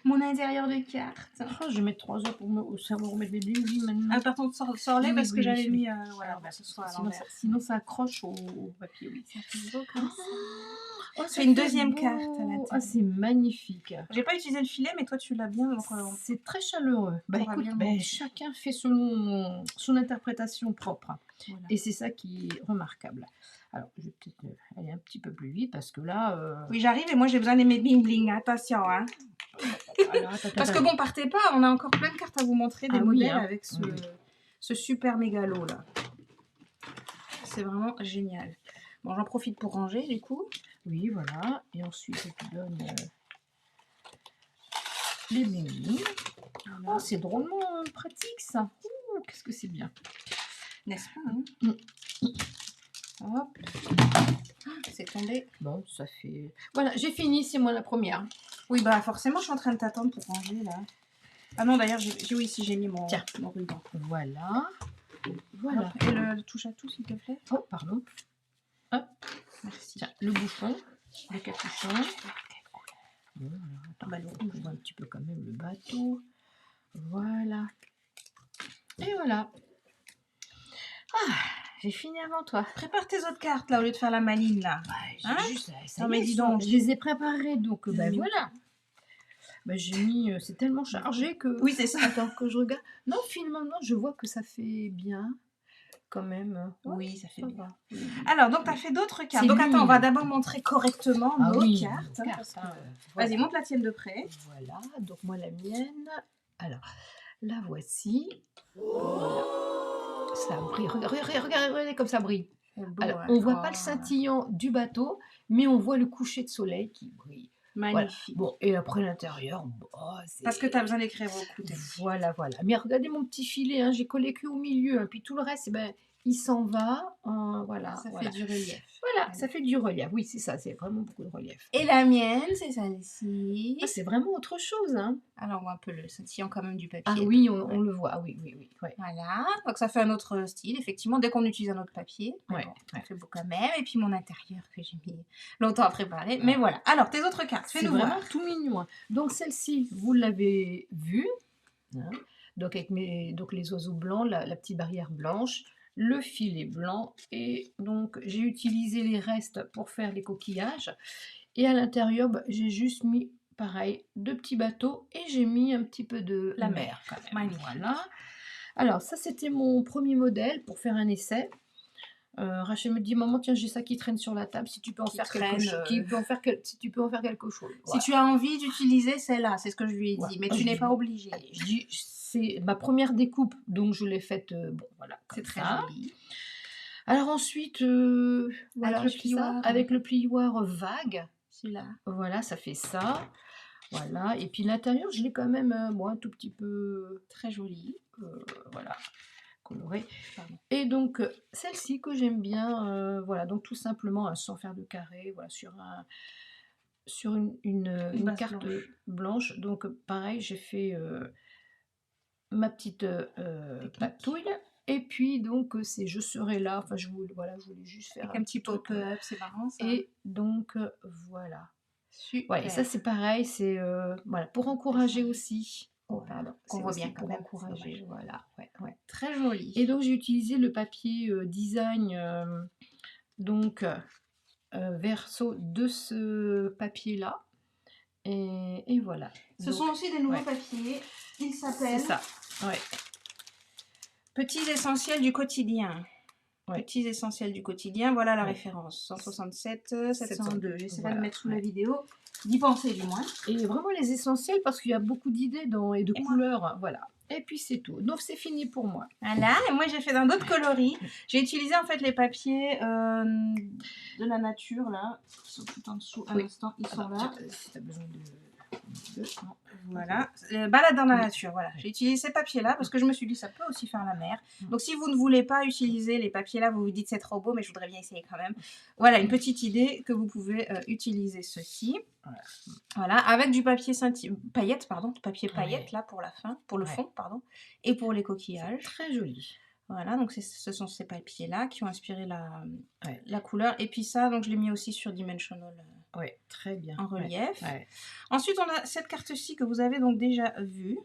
Mon intérieur de carte. Oh, je vais mettre 3 heures pour me remettre les bling maintenant. Ah, par contre, sors-les Oui, parce que oui, j'avais oui. mis. Voilà, Ah, bah, ce soit à sinon, l'envers. sinon ça accroche au papier, oui. Ça fait beau comme ça. Oh, C'est une deuxième carte à la Ah, c'est magnifique. J'ai pas utilisé le filet, mais toi tu l'as bien. Donc, C'est très chaleureux. Bah pourra écoute, bien bah, monter. chacun fait selon son interprétation propre. Voilà. Et c'est ça qui est remarquable. Alors, je vais peut-être aller un petit peu plus vite parce que là... Oui, j'arrive et moi j'ai besoin de mes bling bling. Attention, hein. Alors, attends, Parce que bon, partez pas, on a encore plein de cartes à vous montrer, des Ah oui, modèles hein. avec ce, Oui. ce super mégalo là. C'est vraiment génial. Bon, j'en profite pour ranger du coup. Oui, voilà. Et ensuite, je te donne les bling. Voilà. Oh, c'est drôlement pratique ça. Ouh, qu'est-ce que c'est bien. N'est-ce pas, hein? Hop. C'est tombé. Bon, ça fait... Voilà, j'ai fini, c'est moi la première. Oui, bah forcément, je suis en train de t'attendre pour ranger là. Ah non, d'ailleurs, oui, ici j'ai mis mon ruban. Voilà. Voilà. Hop. Et le touche à tout, s'il te plaît. Oh, pardon. Hop. Merci. Tiens, le bouchon, le capuchon. Bon, alors, attends, Bah, je vois un petit peu quand même le bateau. Voilà. Et voilà. Ah, j'ai fini avant toi. Prépare tes autres cartes là au lieu de faire la maline là. J'ai Hein? juste... Ça Non, mais y est, dis donc. je les ai préparés, donc ben Oui. voilà. Ben, j'ai mis... c'est tellement chargé que... Oui, c'est ça. Attends, que je regarde. Non, finalement, je vois que ça fait bien. Quand même. Oui, ça fait bien. va. Alors, donc, tu as fait d'autres cartes. C'est Donc, attends, on va lumineux. d'abord montrer correctement Ah nos oui, cartes. nos hein, cartes, parce que- hein, Vas-y, voilà. montre la tienne de près. Voilà, donc moi la mienne. Alors, la voici. Voilà. Ça brille. Regardez comme ça brille. Beau, Alors, hein. on voit pas Oh, le scintillant du bateau, mais on voit le coucher de soleil qui brille. magnifique. Voilà. Bon, et après l'intérieur, Parce que tu as besoin d'écrire beaucoup. Voilà. Mais regardez mon petit filet, hein, j'ai collé que au milieu, hein, puis tout le reste, eh ben, il s'en va. Voilà. Ça fait du relief. Voilà, ça fait du relief. Oui, c'est ça, c'est vraiment beaucoup de relief. Et la mienne, c'est celle-ci. Ah, c'est vraiment autre chose, hein. Alors, on voit un peu le scintillant quand même du papier. Ah oui, on le voit. Ah oui. Ouais. Voilà, donc ça fait un autre style, effectivement, dès qu'on utilise un autre papier. Ouais, bon, ça fait beau quand même. Et puis mon intérieur que j'ai mis longtemps à préparer. Mais voilà. Alors, tes autres cartes, C'est fais-nous vraiment voir. tout mignon. Donc celle-ci, vous l'avez vue. Hein. Donc avec donc les oiseaux blancs, la petite barrière blanche, le filet blanc. Et donc j'ai utilisé les restes pour faire les coquillages. Et à l'intérieur, j'ai juste mis, pareil, 2 petits bateaux. Et j'ai mis un petit peu de La mer. Quand même. Magnifique. Voilà. Alors ça, c'était mon premier modèle pour faire un essai. Rachel me dit, maman, tiens, j'ai ça qui traîne sur la table, si tu peux en faire quelque chose. Si tu peux en faire quelque chose. Si tu as envie d'utiliser celle-là, c'est ce que je lui ai dit, Ouais. mais tu n'es pas obligée. Allez, je dis, c'est ma première découpe, donc je l'ai faite, bon, voilà. C'est très ça. joli. Alors ensuite, voilà, Avec le plioir. avec le plioir vague. Celui-là. Voilà, ça fait ça. Voilà, et puis l'intérieur, je l'ai quand même, un tout petit peu, Très joli. voilà, coloré. Pardon. Et donc, celle-ci que j'aime bien, voilà, donc tout simplement, sans faire de carré, voilà, sur une carte blanche. Donc, pareil, j'ai fait ma petite patouille. Et puis, donc, c'est je serai là. Enfin, je voulais juste faire avec un petit pop-up, c'est marrant ça. Et donc, voilà. Super. Ouais, et ça, c'est pareil, c'est voilà, pour encourager aussi. Oh, pardon. Qu'on voit bien quand pour même. encourager, voilà. Ouais. Très joli. Et donc, j'ai utilisé le papier design, donc, verso de ce papier-là. Et voilà. Ce sont aussi des nouveaux papiers. Ils s'appellent... C'est ça, ouais. Petits essentiels du quotidien. Ouais. Petits essentiels du quotidien, voilà la référence. 167, 702. J'essaierai de mettre sous la vidéo, d'y penser du moins. Et vraiment les essentiels parce qu'il y a beaucoup d'idées et de couleurs, voilà. Et puis c'est tout. Donc c'est fini pour moi. Voilà, et moi j'ai fait dans d'autres coloris. J'ai utilisé en fait les papiers de la nature là, qui sont tout en dessous. Un instant, ils sont là. Si tu as besoin de... Non. Voilà, balade dans la nature, voilà. J'ai utilisé ces papiers-là parce que je me suis dit ça peut aussi faire la mer. Donc si vous ne voulez pas utiliser les papiers-là, vous vous dites c'est trop beau, mais je voudrais bien essayer quand même. Voilà, une petite idée que vous pouvez utiliser ceci. Voilà, avec du papier paillettes, pardon, papier paillettes là pour la fin, pour le fond, pardon, et pour les coquillages. Très joli. Voilà, donc ce sont ces papiers-là qui ont inspiré Ouais, la couleur. Et puis ça, donc je l'ai mis aussi sur Dimensional ouais, très bien. en Ouais, relief. ouais, Ensuite, on a cette carte-ci que vous avez donc déjà vue,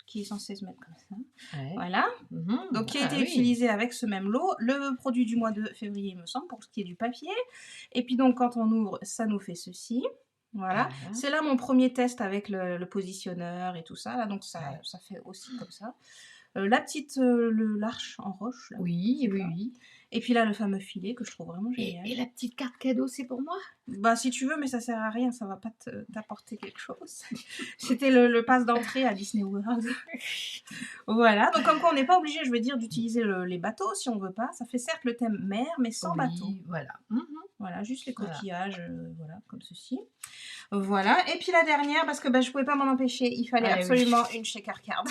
qui est censée se mettre comme ça. ouais. Voilà, Mhm. donc qui a Ah été oui. utilisée avec ce même lot. Le produit du mois de février, il me semble, pour ce qui est du papier. Et puis donc, quand on ouvre, ça nous fait ceci. Voilà, Voilà. c'est là mon premier test avec le positionneur et tout ça. Là, donc Ouais. ça fait aussi comme ça. La petite, l'arche en roche, là. Oui, c'est oui, ça. oui. Et puis là, le fameux filet que je trouve vraiment génial. Et la petite carte cadeau, c'est pour moi? Bah, si tu veux, mais ça sert à rien, ça va pas t'apporter quelque chose. C'était le pass d'entrée à Disney World. Voilà, donc comme quoi on n'est pas obligé, je veux dire, d'utiliser les bateaux si on veut pas. Ça fait certes le thème mer, mais sans bateau. Oui, voilà. Mhm. Voilà, juste les Voilà. coquillages, voilà, comme ceci. Voilà, et puis la dernière, parce que bah, je pouvais pas m'en empêcher, il fallait Ah oui. absolument une shaker card.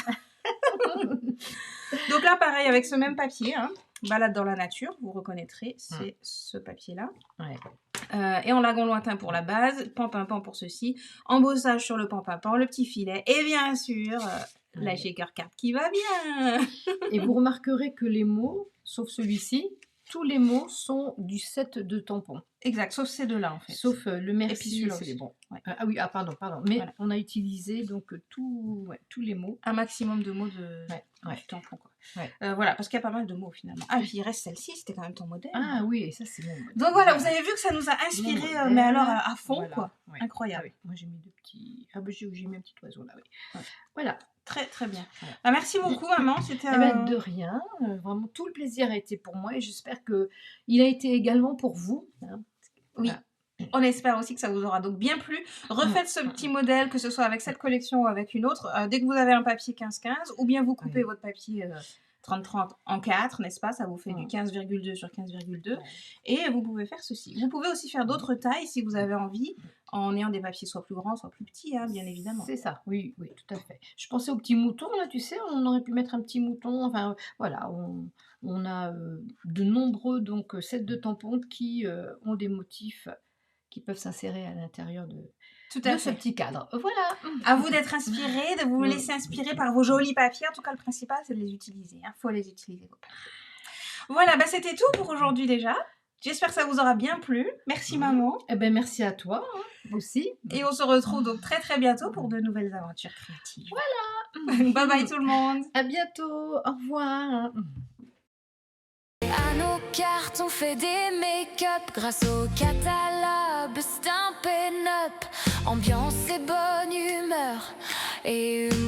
Donc là, pareil, avec ce même papier, hein, balade dans la nature, vous reconnaîtrez, c'est ce papier-là. Ouais. Et en lagon lointain pour la base, pan-pin-pan pour ceci, embossage sur le pan-pin-pan, le petit filet, et bien sûr, la Ouais. shaker card qui va bien. Et vous remarquerez que les mots, sauf celui-ci, tous les mots sont du set de tampons. Exact, sauf ces deux-là en fait. Sauf le merci, celui-là c'est les aussi. bons. Ouais. Ah oui, pardon. Mais Voilà. on a utilisé donc tous les mots. Un maximum de mots de Ouais. du tampon, quoi. Ouais. Voilà, parce qu'il y a pas mal de mots finalement. Ah, puis il reste celle-ci, c'était quand même ton modèle. Ah oui, et ça c'est mon modèle. Donc voilà, vous avez vu que ça nous a inspiré, Mon mais modèle, alors à fond, voilà. quoi. Ouais. Incroyable. Ah oui, moi j'ai mis deux petits. Ah bah j'ai mis un petit oiseau là, oui. Ouais. Voilà. Très très bien. Voilà. Ah, merci beaucoup maman, c'était Eh ben, de rien, vraiment tout le plaisir a été pour moi et j'espère que il a été également pour vous. Hein. Oui. Voilà. On espère aussi que ça vous aura donc bien plu. Refaites ce petit modèle, que ce soit avec cette collection ou avec une autre, dès que vous avez un papier 15-15, ou bien vous coupez votre papier 30-30 en 4, n'est-ce pas? Ça vous fait du 15,2 sur 15,2. Et vous pouvez faire ceci. Vous pouvez aussi faire d'autres tailles si vous avez envie, en ayant des papiers soit plus grands, soit plus petits, hein, bien évidemment. C'est ça, oui, oui, tout à fait. Je pensais aux petits moutons, là, tu sais, on aurait pu mettre un petit mouton. Enfin, voilà, on a de nombreux donc, sets de tampons qui ont des motifs qui peuvent s'insérer à l'intérieur de Tout à ce fait. petit cadre. Voilà. À vous d'être inspiré, de vous laisser inspirer par vos jolis papiers. En tout cas, le principal, c'est de les utiliser. Il faut les utiliser, vos papiers. Voilà, bah, c'était tout pour aujourd'hui déjà. J'espère que ça vous aura bien plu. Merci maman. Eh ben, merci à toi aussi. Et on se retrouve donc très très bientôt pour de nouvelles aventures créatives. Voilà. Bye bye tout le monde. À bientôt. Au revoir. À nos cartes, on fait des make-up grâce au catalogue. C'est un pin-up, ambiance et bonne humeur et humour.